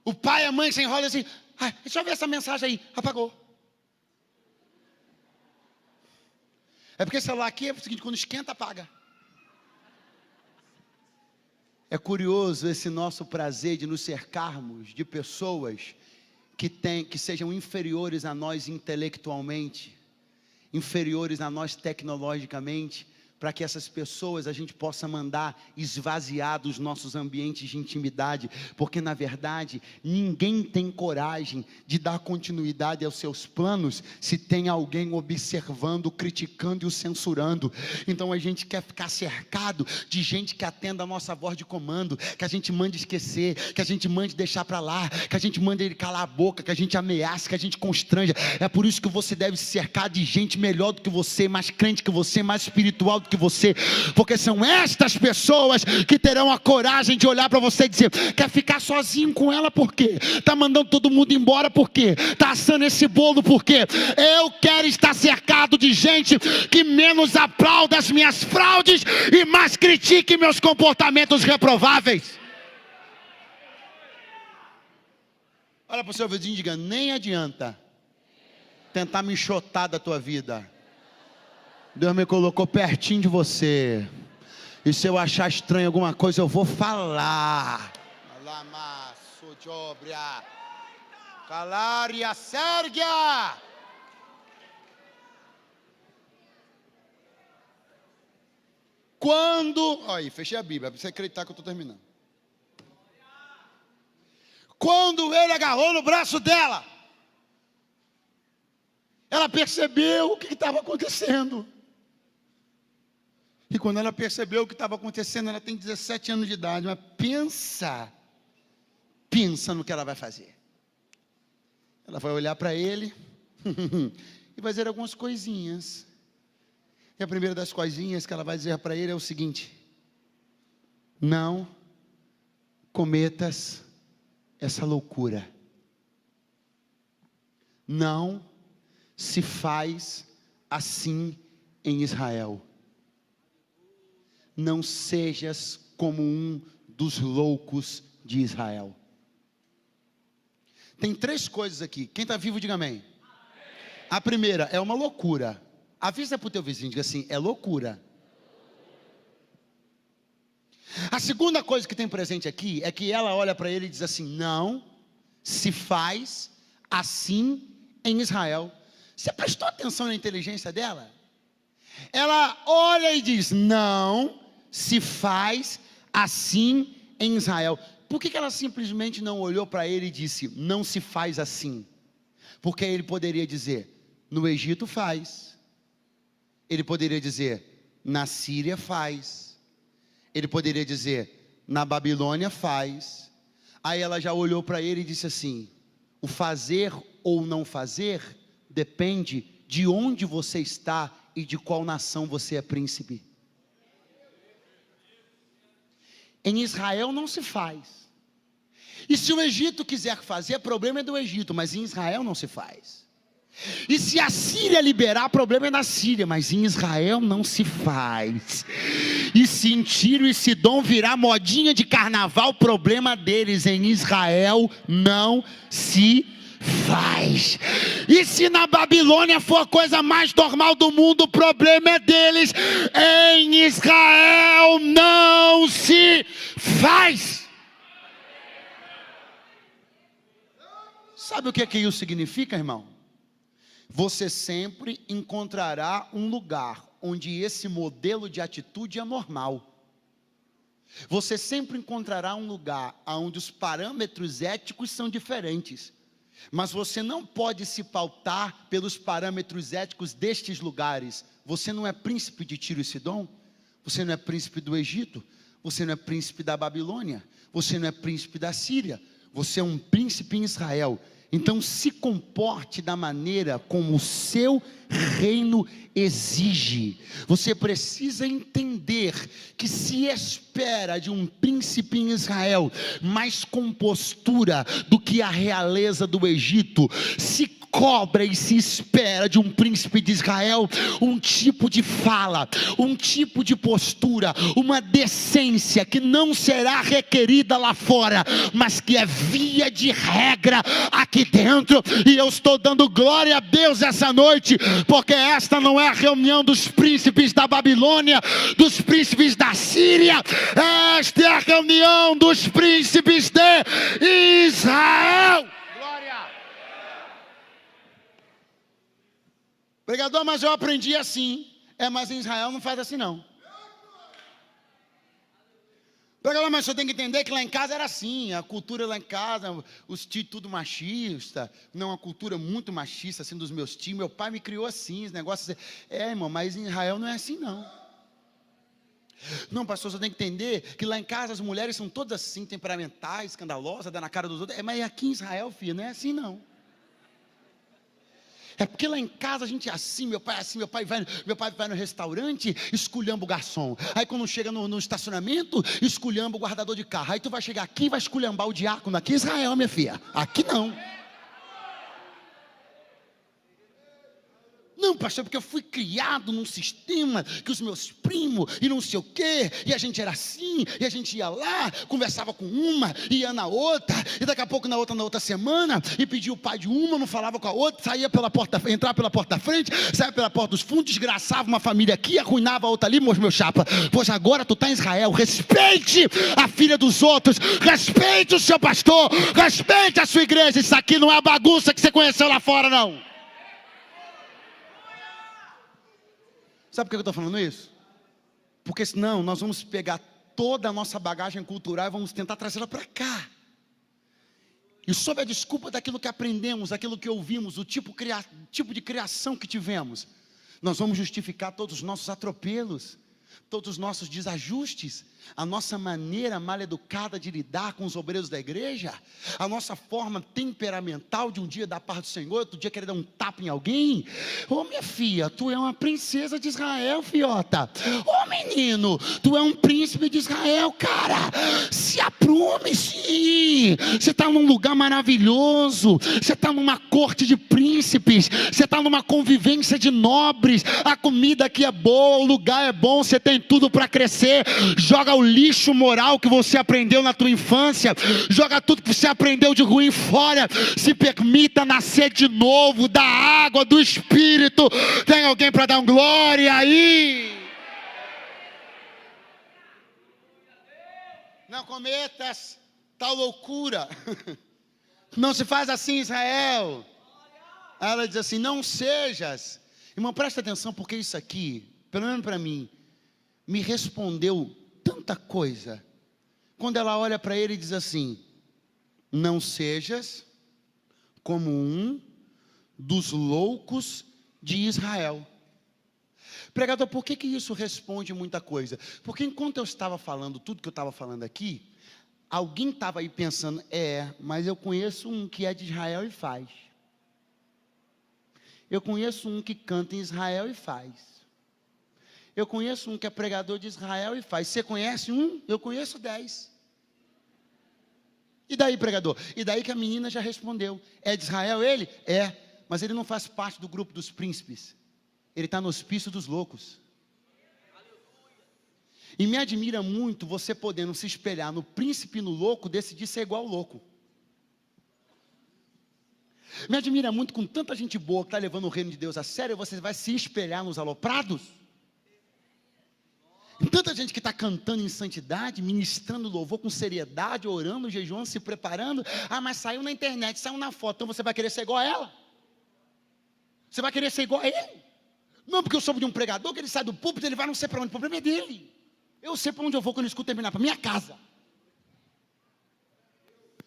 O pai e a mãe se enrolam assim: deixa eu ver essa mensagem aí. Apagou. É porque o celular aqui é o seguinte: quando esquenta, apaga. É curioso esse nosso prazer de nos cercarmos de pessoas que sejam inferiores a nós intelectualmente, inferiores a nós tecnologicamente, para que essas pessoas a gente possa mandar esvaziar dos nossos ambientes de intimidade, porque na verdade ninguém tem coragem de dar continuidade aos seus planos se tem alguém observando, criticando e o censurando. Então a gente quer ficar cercado de gente que atenda a nossa voz de comando, que a gente mande esquecer, que a gente mande deixar para lá, que a gente mande ele calar a boca, que a gente ameace, que a gente constranja. É por isso que você deve se cercar de gente melhor do que você, mais crente que você, mais espiritual do que você, porque são estas pessoas que terão a coragem de olhar para você e dizer: quer ficar sozinho com ela por quê? Está mandando todo mundo embora por quê? Está assando esse bolo por quê? Eu quero estar cercado de gente que menos aplauda as minhas fraudes e mais critique meus comportamentos reprováveis. Olha para o seu vizinho e diga: nem adianta tentar me enxotar da tua vida. Deus me colocou pertinho de você. E se eu achar estranho alguma coisa, eu vou falar. Calaria Sérgia. Quando... Aí, fechei a Bíblia, para você acreditar que eu estou terminando. Quando ele agarrou no braço dela, ela percebeu o que estava acontecendo. E quando ela percebeu o que estava acontecendo, ela tem 17 anos de idade, mas pensa no que ela vai fazer. Ela vai olhar para ele e vai dizer algumas coisinhas. E a primeira das coisinhas que ela vai dizer para ele é o seguinte: não cometas essa loucura. Não se faz assim em Israel. Não sejas como um dos loucos de Israel. Tem 3 coisas aqui. Quem está vivo, diga amém. A primeira é uma loucura. Avisa para o teu vizinho, diga assim: é loucura. A segunda coisa que tem presente aqui é que ela olha para ele e diz assim: não se faz assim em Israel. Você prestou atenção na inteligência dela? Ela olha e diz: não se faz assim em Israel. Por que ela simplesmente não olhou para ele e disse: não se faz assim? Porque ele poderia dizer: no Egito faz. Ele poderia dizer: na Síria faz. Ele poderia dizer: na Babilônia faz. Aí ela já olhou para ele e disse assim: o fazer ou não fazer depende de onde você está e de qual nação você é príncipe. Em Israel não se faz. E se o Egito quiser fazer, problema é do Egito, mas em Israel não se faz. E se a Síria liberar, problema é da Síria, mas em Israel não se faz. E se em Tiro e Sidom virar modinha de carnaval, problema deles. Em Israel não se faz. E se na Babilônia for a coisa mais normal do mundo, o problema é deles. Em Israel não se faz. Sabe o que isso significa, irmão? Você sempre encontrará um lugar onde esse modelo de atitude é normal. Você sempre encontrará um lugar onde os parâmetros éticos são diferentes. Mas você não pode se pautar pelos parâmetros éticos destes lugares. Você não é príncipe de Tiro e Sidom. Você não é príncipe do Egito. Você não é príncipe da Babilônia. Você não é príncipe da Síria. Você é um príncipe em Israel. Então se comporte da maneira como o seu reino exige. Você precisa entender que se espera de um príncipe em Israel mais compostura do que a realeza do Egito. Se cobra e se espera de um príncipe de Israel um tipo de fala, um tipo de postura, uma decência que não será requerida lá fora, mas que é via de regra aqui dentro. E eu estou dando glória a Deus essa noite, porque esta não é a reunião dos príncipes da Babilônia, dos príncipes da Síria, esta é a reunião dos príncipes de Israel. Pregador, mas eu aprendi assim. Mas em Israel não faz assim não. Pregador, mas você tem que entender que lá em casa era assim. A cultura lá em casa, os tios tudo machista. Não, uma cultura muito machista assim dos meus tios. Meu pai me criou assim, os negócios assim. Irmão, mas em Israel não é assim não. Não, pastor, você tem que entender que lá em casa as mulheres são todas assim, temperamentais, escandalosas, dá na cara dos outros. Mas aqui em Israel, filho, não é assim não. É porque lá em casa a gente é assim, meu pai vai no restaurante, esculhamba o garçom. Aí quando chega no estacionamento, esculhamba o guardador de carro. Aí tu vai chegar aqui e vai esculhambar o diácono. Aqui em Israel, minha filha. Aqui não. Não, pastor, porque eu fui criado num sistema que os meus primos e não sei o quê, e a gente era assim, e a gente ia lá, conversava com uma, ia na outra, e daqui a pouco na outra semana, e pedia o pai de uma, não falava com a outra, saía pela porta, entrava pela porta da frente, saía pela porta dos fundos, desgraçava uma família aqui, arruinava a outra ali, meu chapa. Pois agora tu está em Israel, respeite a filha dos outros, respeite o seu pastor, respeite a sua igreja. Isso aqui não é a bagunça que você conheceu lá fora, não. Sabe por que eu estou falando isso? Porque senão nós vamos pegar toda a nossa bagagem cultural e vamos tentar trazê-la para cá. E sob a desculpa daquilo que aprendemos, daquilo que ouvimos, o tipo de criação que tivemos, nós vamos justificar todos os nossos atropelos, todos os nossos desajustes, a nossa maneira mal educada de lidar com os obreiros da igreja, a nossa forma temperamental de um dia dar paz do Senhor, outro dia querer dar um tapa em alguém. Ô minha filha, tu é uma princesa de Israel, fiota. Ô menino, tu é um príncipe de Israel, cara. Se aprume, sim. Você está num lugar maravilhoso, você está numa corte de príncipes, você está numa convivência de nobres, a comida aqui é boa, o lugar é bom, você tem tudo para crescer. Joga o lixo moral que você aprendeu na tua infância, joga tudo que você aprendeu de ruim fora, se permita nascer de novo da água do Espírito. Tem alguém para dar um glória aí? Não cometas tal loucura, não se faz assim, Israel. Ela diz assim: não sejas. Irmão, presta atenção, porque isso aqui, pelo menos para mim, me respondeu tanta coisa. Quando ela olha para ele e diz assim: não sejas como um dos loucos de Israel. Pregador, por que isso responde muita coisa? Porque enquanto eu estava falando tudo que eu estava falando aqui, alguém estava aí pensando: mas eu conheço um que é de Israel e faz. Eu conheço um que canta em Israel e faz. Eu conheço um que é pregador de Israel e faz. Você conhece um? Eu conheço 10. E daí, pregador? E daí que a menina já respondeu: é de Israel ele? É, mas ele não faz parte do grupo dos príncipes. Ele está no hospício dos loucos. E me admira muito você podendo se espelhar no príncipe e no louco, decidir ser igual ao louco. Me admira muito, com tanta gente boa que está levando o reino de Deus a sério, você vai se espelhar nos aloprados. Tanta gente que está cantando em santidade, ministrando louvor com seriedade, orando, jejuando, se preparando. Mas saiu na internet, saiu na foto, então você vai querer ser igual a ela? Você vai querer ser igual a ele? Não, porque eu soube de um pregador que ele sai do púlpito, ele vai não sei para onde, o problema é dele. Eu sei para onde eu vou quando eu escuto terminar, para minha casa.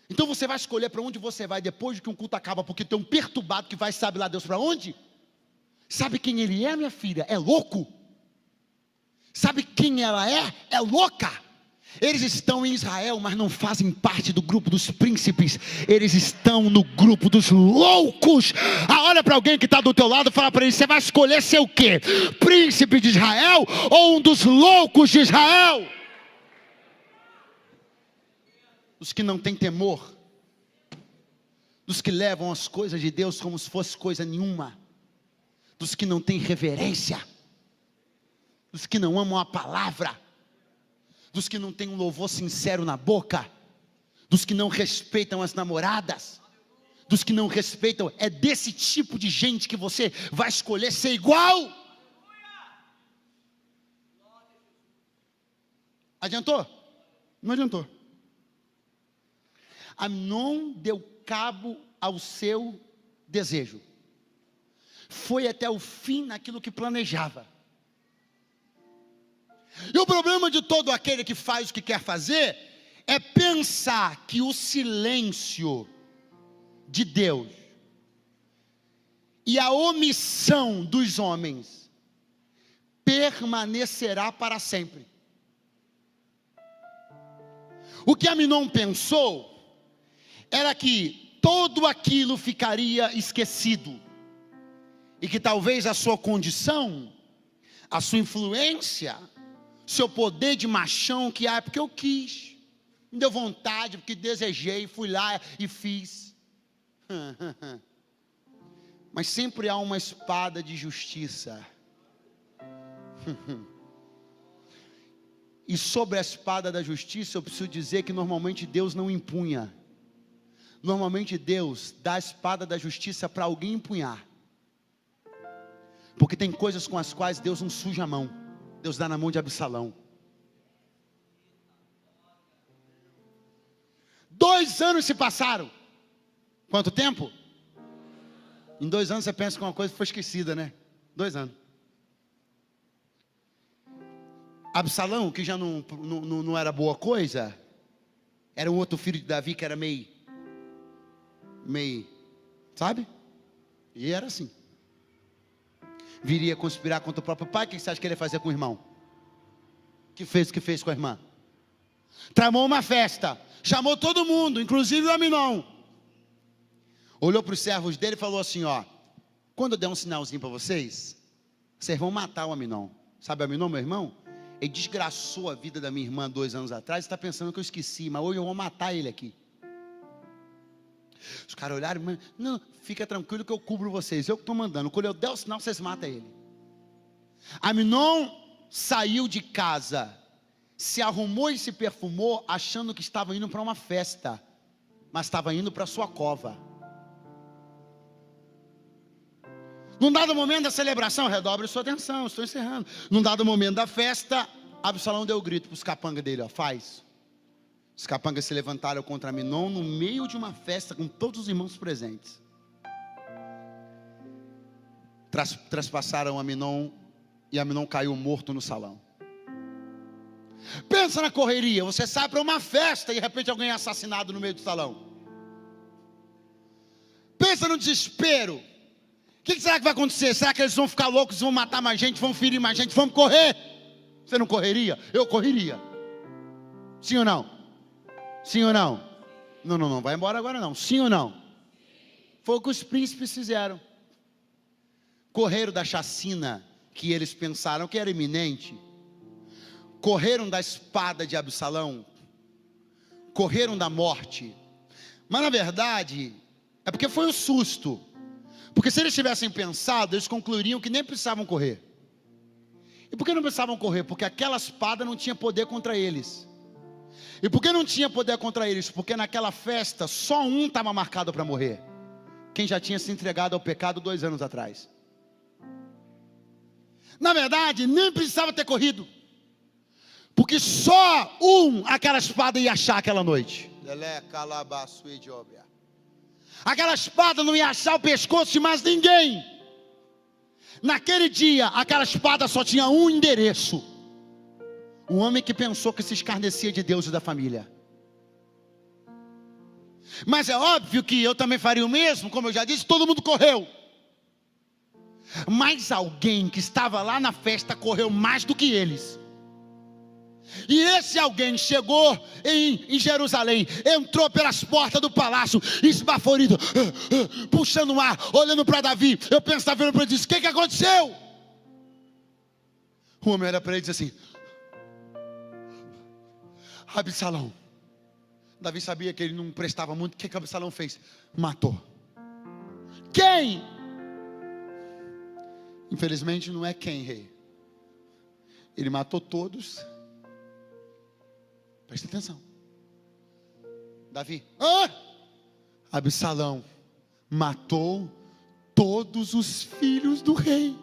Então você vai escolher para onde você vai depois de que um culto acaba, porque tem um perturbado que vai, sabe lá Deus para onde? Sabe quem ele é, minha filha? É louco. Sabe quem ela é? É louca. Eles estão em Israel, mas não fazem parte do grupo dos príncipes. Eles estão no grupo dos loucos. Olha para alguém que está do teu lado e fala para ele: você vai escolher ser o quê? Príncipe de Israel ou um dos loucos de Israel? Dos que não têm temor, dos que levam as coisas de Deus como se fosse coisa nenhuma, dos que não têm reverência, dos que não amam a palavra, dos que não têm um louvor sincero na boca, dos que não respeitam as namoradas, dos que não respeitam. É desse tipo de gente que você vai escolher ser igual. Adiantou? Não adiantou. Amnon deu cabo ao seu desejo, foi até o fim naquilo que planejava. E o problema de todo aquele que faz o que quer fazer é pensar que o silêncio de Deus e a omissão dos homens permanecerá para sempre. O que Amnon pensou era que tudo aquilo ficaria esquecido, e que talvez a sua condição, a sua influência, seu poder de machão, que é porque eu quis, me deu vontade, porque desejei, fui lá e fiz. Mas sempre há uma espada de justiça. E sobre a espada da justiça, eu preciso dizer que normalmente Deus não empunha. Normalmente Deus dá a espada da justiça para alguém empunhar. Porque tem coisas com as quais Deus não suja a mão. Deus dá na mão de Absalão. 2 anos se passaram. Quanto tempo? Em 2 anos você pensa que uma coisa foi esquecida, né? 2 anos. Absalão, que já não era boa coisa, era um outro filho de Davi que era meio, sabe? E era assim. Viria conspirar contra o próprio pai. O que você acha que ele ia fazer com o irmão? O que fez com a irmã? Tramou uma festa, chamou todo mundo, inclusive o Aminon. Olhou para os servos dele e falou assim, ó: quando eu der um sinalzinho para vocês vão matar o Aminon. Sabe o Aminon, meu irmão? Ele desgraçou a vida da minha irmã 2 anos atrás. Está pensando que eu esqueci, mas hoje eu vou matar ele aqui. Os caras olharam, mas não, fica tranquilo que eu cubro vocês, eu que estou mandando. Quando eu der o sinal, vocês matam ele. Aminon saiu de casa, se arrumou e se perfumou, achando que estava indo para uma festa, mas estava indo para sua cova. Num dado momento da celebração, redobre sua atenção, estou encerrando. Num dado momento da festa, Absalão deu o grito para os capangas dele, ó: faz. Os capangas se levantaram contra Aminon no meio de uma festa com todos os irmãos presentes. Traspassaram Aminon e Aminon caiu morto no salão. Pensa na correria, você sai para uma festa e de repente alguém é assassinado no meio do salão. Pensa no desespero. O que será que vai acontecer? Será que eles vão ficar loucos, vão matar mais gente, vão ferir mais gente, vamos correr? Você não correria? Eu correria. Sim ou não? Sim ou não? Não vai embora agora não. Sim ou não? Foi o que os príncipes fizeram. Correram da chacina que eles pensaram que era iminente. Correram da espada de Absalão. Correram da morte. Mas na verdade, é porque foi o susto. Porque se eles tivessem pensado, eles concluiriam que nem precisavam correr. E por que não precisavam correr? Porque aquela espada não tinha poder contra eles. E por que não tinha poder contra eles? Porque naquela festa, só um estava marcado para morrer. Quem já tinha se entregado ao pecado 2 anos atrás. Na verdade, nem precisava ter corrido. Porque só aquela espada ia achar aquela noite. Aquela espada não ia achar o pescoço de mais ninguém. Naquele dia, aquela espada só tinha um endereço. Um homem que pensou que se escarnecia de Deus e da família. Mas é óbvio que eu também faria o mesmo, como eu já disse, todo mundo correu. Mas alguém que estava lá na festa correu mais do que eles. E esse alguém chegou em Jerusalém, entrou pelas portas do palácio, esbaforido, puxando o ar, olhando para Davi. Eu penso, Davi olhando para ele e disse: o que aconteceu? O homem olha para ele e diz assim: Absalão. Davi sabia que ele não prestava muito. O que Absalão fez? Matou. Quem? Infelizmente não é quem, rei. Ele matou todos. Presta atenção. Davi: Absalão matou todos os filhos do rei.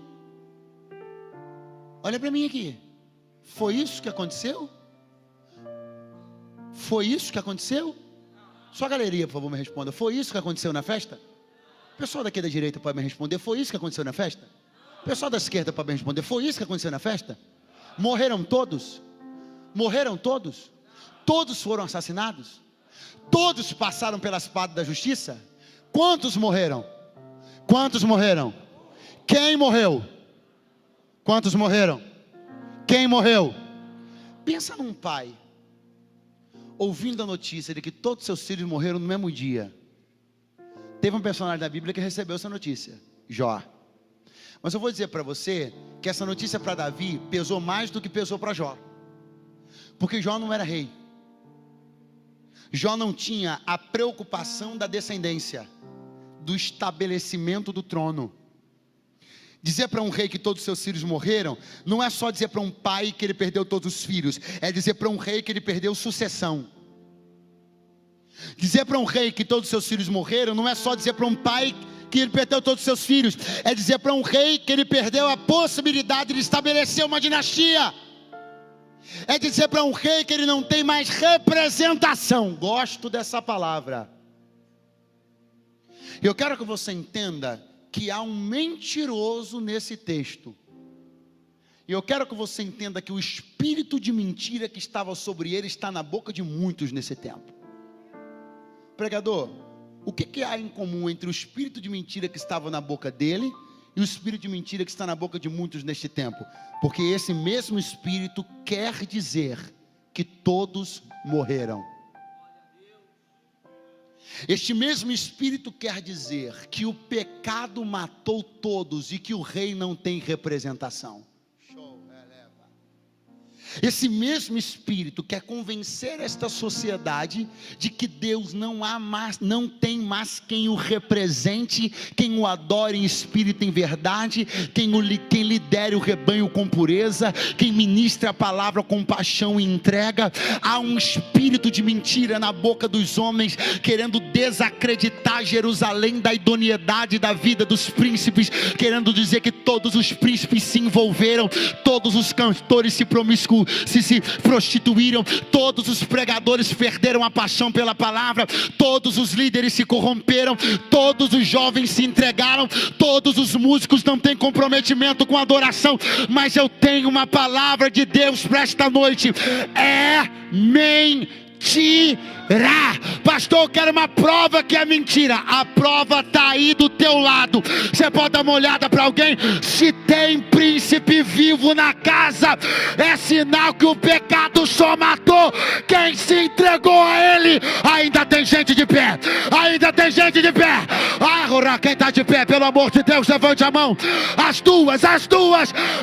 Olha para mim aqui. Foi isso que aconteceu? Foi isso que aconteceu? Só a galeria, por favor, me responda. Foi isso que aconteceu na festa? O pessoal daqui da direita pode me responder. Foi isso que aconteceu na festa? O pessoal da esquerda pode me responder. Foi isso que aconteceu na festa? Morreram todos? Morreram todos? Todos foram assassinados? Todos passaram pela espada da justiça? Quantos morreram? Quantos morreram? Quem morreu? Quantos morreram? Quem morreu? Pensa num pai ouvindo a notícia de que todos seus filhos morreram no mesmo dia. Teve um personagem da Bíblia que recebeu essa notícia, Jó. Mas eu vou dizer para você que essa notícia para Davi pesou mais do que pesou para Jó. Porque Jó não era rei. Jó não tinha a preocupação da descendência. do estabelecimento do trono. Dizer para um rei que todos os seus filhos morreram, não é só dizer para um pai que ele perdeu todos os filhos, é dizer para um rei que ele perdeu sucessão. Dizer para um rei que todos os seus filhos morreram, não é só dizer para um pai que ele perdeu todos os seus filhos, é dizer para um rei que ele perdeu a possibilidade de estabelecer uma dinastia. É dizer para um rei que ele não tem mais representação. Gosto dessa palavra. Eu quero que você entenda que há um mentiroso nesse texto. E eu quero que você entenda que o espírito de mentira que estava sobre ele está na boca de muitos nesse tempo. Pregador, o que há em comum entre o espírito de mentira que estava na boca dele e o espírito de mentira que está na boca de muitos neste tempo? Porque esse mesmo espírito quer dizer que todos morreram. Este mesmo espírito quer dizer que o pecado matou todos e que o rei não tem representação. Esse mesmo espírito quer convencer esta sociedade de que Deus não tem mais quem o represente, quem o adore em espírito e em verdade, quem lidere o rebanho com pureza, quem ministre a palavra com paixão e entrega. Há um espírito de mentira na boca dos homens, querendo desacreditar Jerusalém da idoneidade da vida dos príncipes, querendo dizer que todos os príncipes se envolveram, todos os cantores se prostituíram, todos os pregadores perderam a paixão pela palavra, todos os líderes se corromperam, todos os jovens se entregaram, todos os músicos não têm comprometimento com a adoração. Mas eu tenho uma palavra de Deus para esta noite: é mentira. Pastor, eu quero uma prova que é mentira. A prova está aí do teu lado. Você pode dar uma olhada para alguém. Se tem príncipe vivo na casa, é sinal que o pecado só matou quem se entregou a ele. Ainda tem gente de pé. Ainda tem gente de pé. Quem está de pé, pelo amor de Deus, levante a mão. As duas.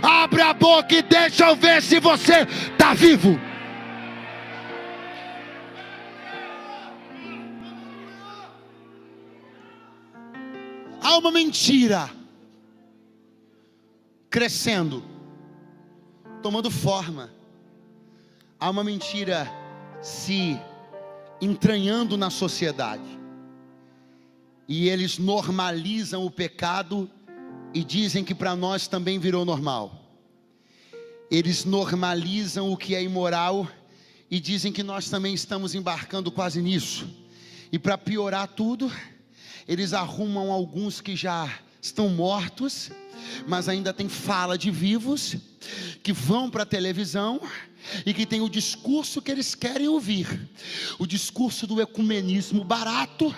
Abre a boca e deixa eu ver se você está vivo. Há uma mentira crescendo, tomando forma. Há uma mentira se entranhando na sociedade. E eles normalizam o pecado e dizem que para nós também virou normal. Eles normalizam o que é imoral e dizem que nós também estamos embarcando quase nisso. E para piorar tudo, eles arrumam alguns que já estão mortos, mas ainda tem fala de vivos, que vão para a televisão e que tem o discurso que eles querem ouvir, o discurso do ecumenismo barato,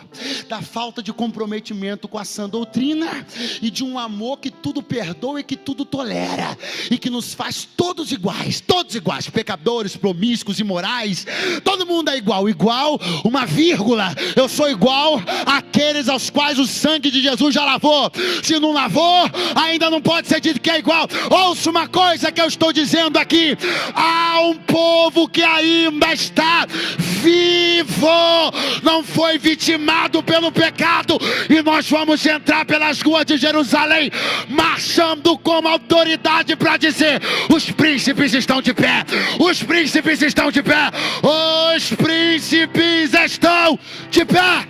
da falta de comprometimento com a sã doutrina e de um amor que tudo perdoa e que tudo tolera e que nos faz todos iguais, pecadores, promíscuos, imorais. Todo mundo é igual, uma vírgula, eu sou igual àqueles aos quais o sangue de Jesus já lavou. Se não lavou, ainda não pode ser dito que é igual. Ouça uma coisa que eu estou dizendo aqui: há um povo que ainda está vivo, não foi vitimado pelo pecado, e nós vamos entrar pelas ruas de Jerusalém marchando com autoridade para dizer: os príncipes estão de pé, os príncipes estão de pé, os príncipes estão de pé.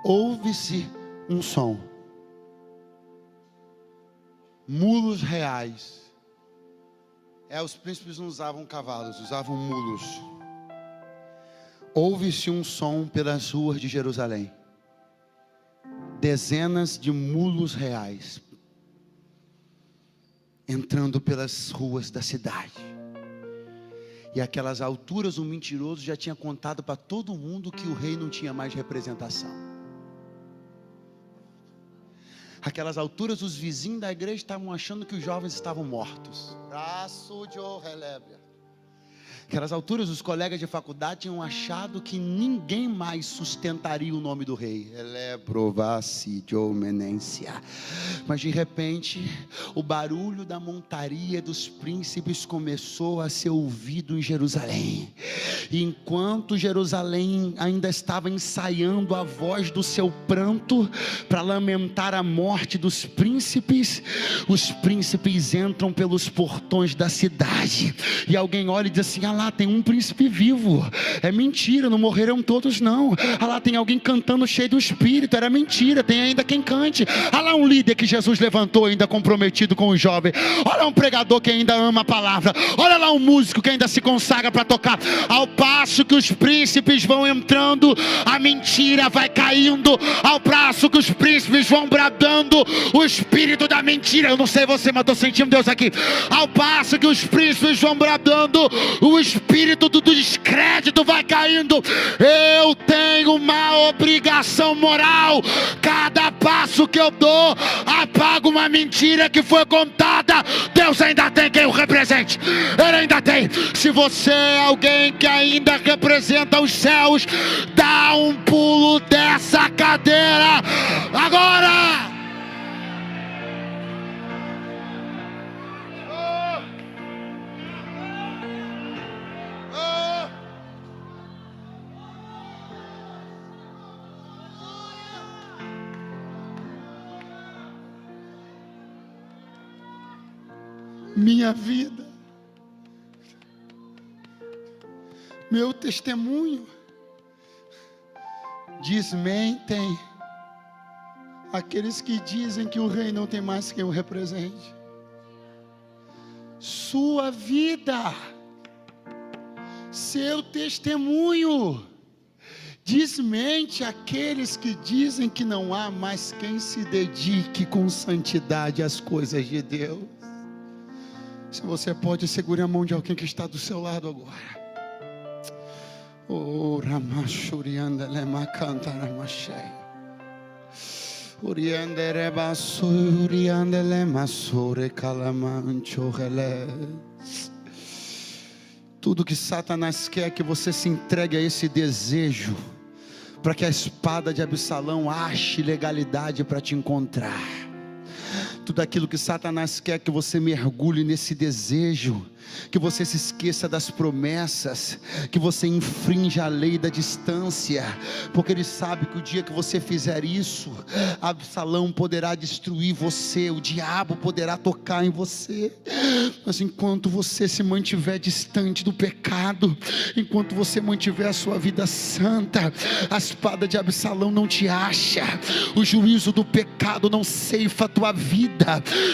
Ouve-se um som, mulos reais. Os príncipes não usavam cavalos, usavam mulos. Ouve-se um som pelas ruas de Jerusalém, dezenas de mulos reais entrando pelas ruas da cidade. E aquelas alturas o mentiroso já tinha contado para todo mundo que o rei não tinha mais representação. Aquelas alturas, os vizinhos da igreja estavam achando que os jovens estavam mortos. Aquelas alturas, os colegas de faculdade tinham achado que ninguém mais sustentaria o nome do rei. Mas de repente, o barulho da montaria dos príncipes começou a ser ouvido em Jerusalém. E enquanto Jerusalém ainda estava ensaiando a voz do seu pranto para lamentar a morte dos príncipes, os príncipes entram pelos portões da cidade. E alguém olha e diz assim: ah lá, tem um príncipe vivo. É mentira, não morreram todos não. Ah lá, tem alguém cantando cheio do Espírito. Era mentira, tem ainda quem cante. Ah lá, um líder que Jesus levantou ainda comprometido com o jovem. Olha um pregador que ainda ama a palavra. Olha lá um músico que ainda se consagra para tocar. Ao passo que os príncipes vão entrando, a mentira vai caindo. Ao passo que os príncipes vão bradando, o espírito da mentira, eu não sei você, mas estou sentindo Deus aqui. Ao passo que os príncipes vão bradando, o espírito do descrédito vai caindo. Eu tenho uma obrigação moral. Cada passo que eu dou, apago uma mentira que foi contada. Deus ainda tem quem o represente. Ele ainda tem. Se você é alguém que ainda representa os céus, dá um pulo dessa cadeira agora. Minha vida, meu testemunho, desmentem aqueles que dizem que o rei não tem mais quem o represente. Sua vida, seu testemunho, desmente aqueles que dizem que não há mais quem se dedique com santidade às coisas de Deus. Se você pode, segure a mão de alguém que está do seu lado agora. Oh, Ramachurianda Lemakanta Ramachei. Uriande Rebasuriande Lemasure Calamancho Reles. Tudo que Satanás quer é que você se entregue a esse desejo, para que a espada de Absalão ache legalidade para te encontrar. Tudo aquilo que Satanás quer que você mergulhe nesse desejo, que você se esqueça das promessas, que você infrinja a lei da distância, porque ele sabe que o dia que você fizer isso, Absalão poderá destruir você, o diabo poderá tocar em você. Mas enquanto você se mantiver distante do pecado, enquanto você mantiver a sua vida santa, a espada de Absalão não te acha, o juízo do pecado não ceifa a tua vida.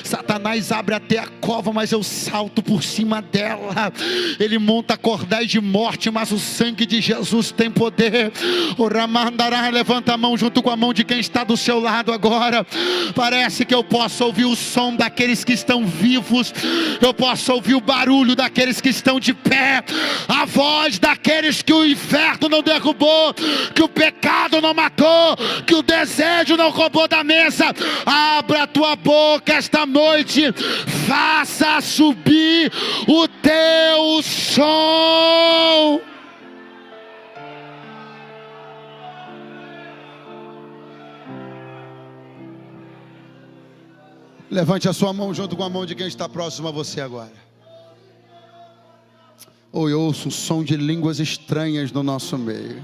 Satanás abre até a cova, mas eu salto por cima dela. Ele monta cordéis de morte, mas o sangue de Jesus tem poder. O Ramandará, levanta a mão junto com a mão de quem está do seu lado agora. Parece que eu posso ouvir o som daqueles que estão vivos, eu posso ouvir o barulho daqueles que estão de pé, a voz daqueles que o inferno não derrubou, que o pecado não matou, que o desejo não roubou da mesa. Abra a tua boca esta noite, faça subir o teu som. Levante a sua mão junto com a mão de quem está próximo a você agora. Ou eu ouço o som de línguas estranhas no nosso meio.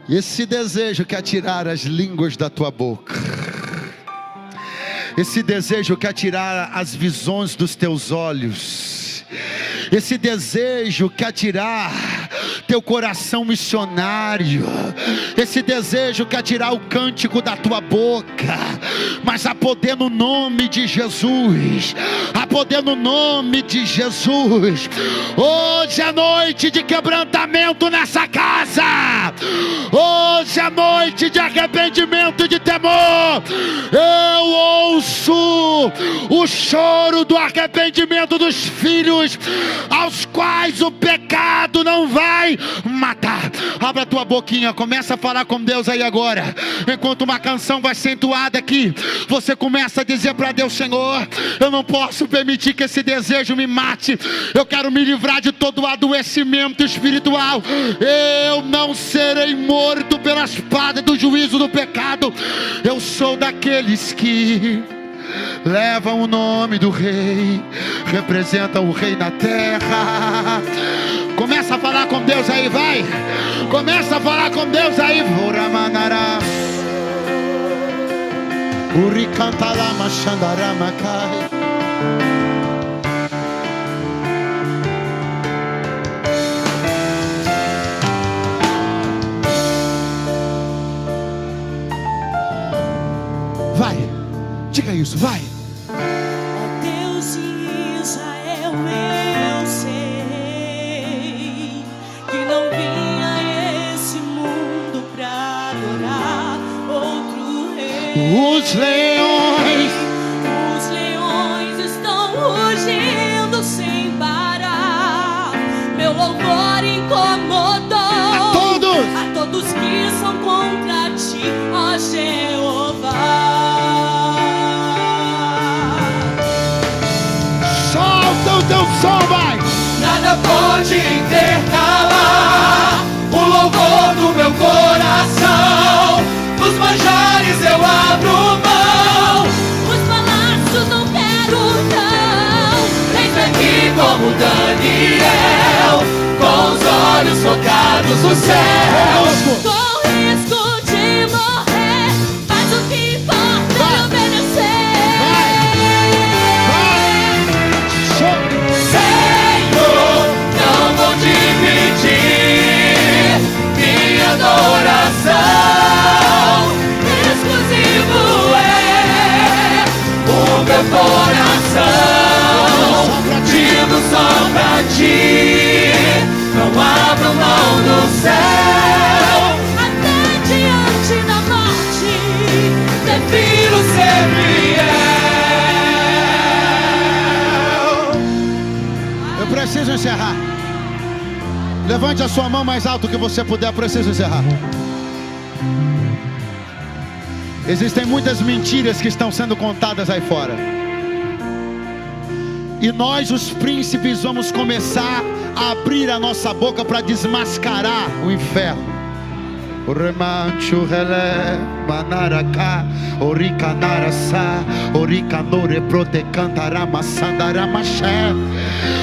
Esse desejo quer tirar as línguas da tua boca. Esse desejo quer tirar as visões dos teus olhos. Esse desejo quer tirar teu coração missionário. Esse desejo quer tirar o cântico da tua boca. Mas há poder no nome de Jesus. Há poder no nome de Jesus. Hoje é noite de quebrantamento nessa casa. Hoje é noite de arrependimento e de temor. Eu ouço o choro do arrependimento dos filhos, aos quais o pecado não vai matar. Abra a tua boquinha, começa a falar com Deus aí agora. Enquanto uma canção vai ser entoada aqui, você começa a dizer para Deus: Senhor, eu não posso permitir que esse desejo me mate. Eu quero me livrar de todo adoecimento espiritual. Eu não serei morto pela espada do juízo do pecado. Eu sou daqueles que levam o nome do rei, representam o rei na terra. Começa a falar com Deus aí, vai. Começa a falar com Deus aí. Voramanará Uricantalama Xandaramakai. Vai, diga isso, vai. Ó Deus de Israel, eu sei que não vim a esse mundo pra adorar outro rei. Os leões estão rugindo sem parar. Meu louvor incomodou a todos que são contra ti, ó Jeová. Solta o teu som, vai. Nada pode intercalar o louvor do meu coração. Dos manjares eu abro mão, Os palácios não quero não. entre aqui como Daniel, com os olhos focados nos céus. Com risco de morrer, mas o que importa é obedecer. Senhor, não vou dividir minha adoração. Exclusivo é o meu coração, digo só pra ti. Não abro mão do céu, Até diante da morte, prefiro ser fiel. Eu preciso encerrar. Levante a sua mão mais alto que você puder. Eu preciso encerrar. Existem muitas mentiras que estão sendo contadas aí fora. E nós, os príncipes, vamos começar a abrir a nossa boca para desmascarar o inferno. Remancho relé, manaraká, oricanarasa, oricanore protecantara massandara maché,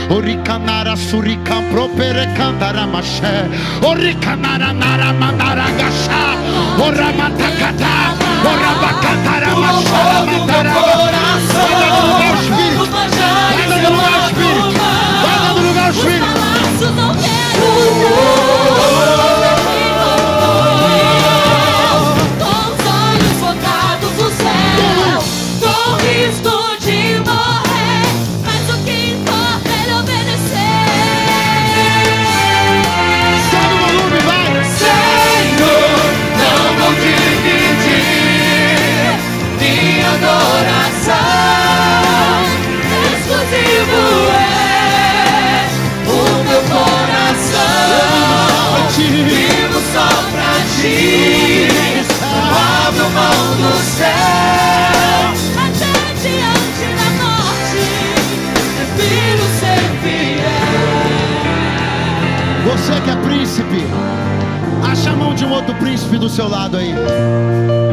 oricanara suricam propere cantara maché, oricanara nara manaragachá, oramatacatá, orabacantara machá, Coração, Espírito, vai no lugar Espírito, vai no lugar Espírito. palácios não quero Com os olhos focados no céu, com risco de morrer, mas o que importa é ele obedecer. Sobe o volume, vai. Senhor, não vou dividir minha adoração. Exclusivo é o meu coração, vivo só pra ti. Não abro mão do céu, Até diante da morte, prefiro ser fiel. Você que é príncipe, acha a mão de um outro príncipe do seu lado aí.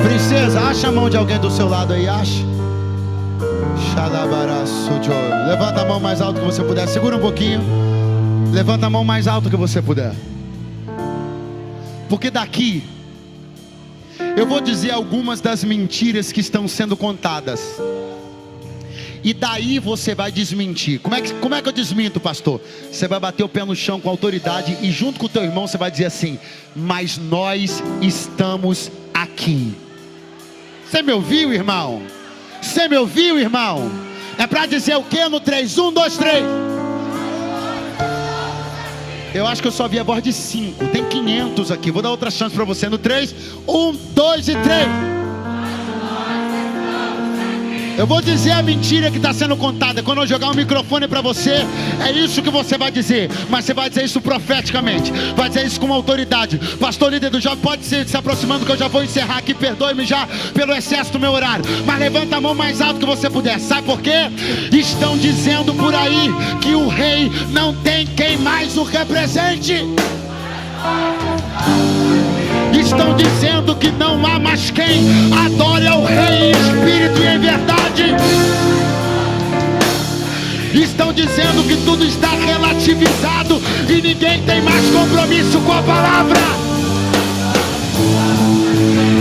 Princesa, acha a mão de alguém do seu lado aí, acha. Levanta a mão mais alto que você puder. Segura um pouquinho. Levanta a mão mais alto que você puder. Porque daqui eu vou dizer algumas das mentiras que estão sendo contadas. E daí você vai desmentir. Como é que eu desminto, pastor? Você vai bater o pé no chão com autoridade e junto com o teu irmão você vai dizer assim: mas nós estamos aqui. Você me ouviu, irmão? Você me ouviu, irmão? É para dizer o que no 3? 1, 2, 3. Eu acho que eu só vi a voz de 5. Tem 500 aqui. Vou dar outra chance para você no 3. 1, 2 e 3. Eu vou dizer a mentira que está sendo contada. Quando eu jogar o microfone para você, é isso que você vai dizer. Mas você vai dizer isso profeticamente. Vai dizer isso com autoridade. Pastor líder do jovem, pode ser se aproximando que eu já vou encerrar aqui. Perdoe-me já pelo excesso do meu horário. Mas levanta a mão mais alto que você puder. Sabe por quê? Estão dizendo por aí que o rei não tem quem mais o represente. Estão dizendo que não há mais quem adore ao rei em espírito e em verdade. Estão dizendo que tudo está relativizado e ninguém tem mais compromisso com a palavra.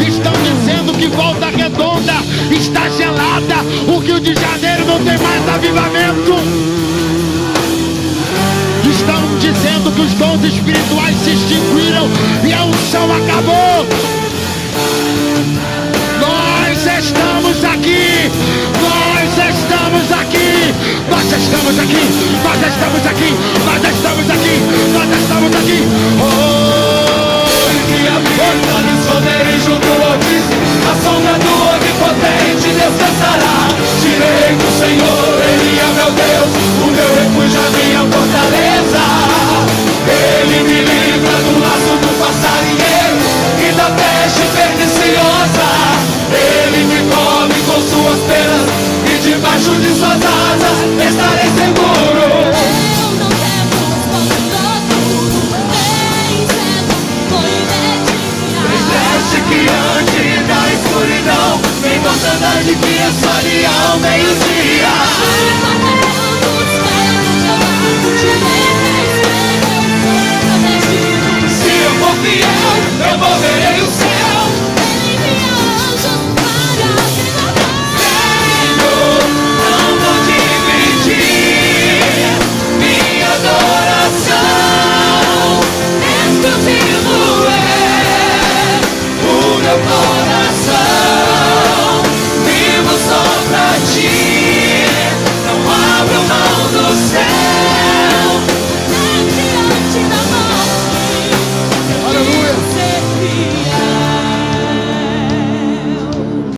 Estão dizendo que Volta Redonda está gelada, o Rio de Janeiro não tem mais avivamento. Estão dizendo que os dons espirituais se extinguiram e a unção acabou. Nós estamos aqui. Nós estamos aqui. Nós estamos aqui. Nós estamos aqui. Nós estamos aqui. Nós estamos aqui. Que habita no esconderijo do Altíssimo, a sombra do Onipotente descansará. Direi do Senhor, Ele é meu Deus, o meu refúgio, a minha fortaleza. Ele me livra do laço do passarinheiro e da peste perniciosa. Ele me cobre com suas penas e debaixo de suas asas estarei seguro. Que antes da escuridão, vem mostrando de que é só de ao meio-dia.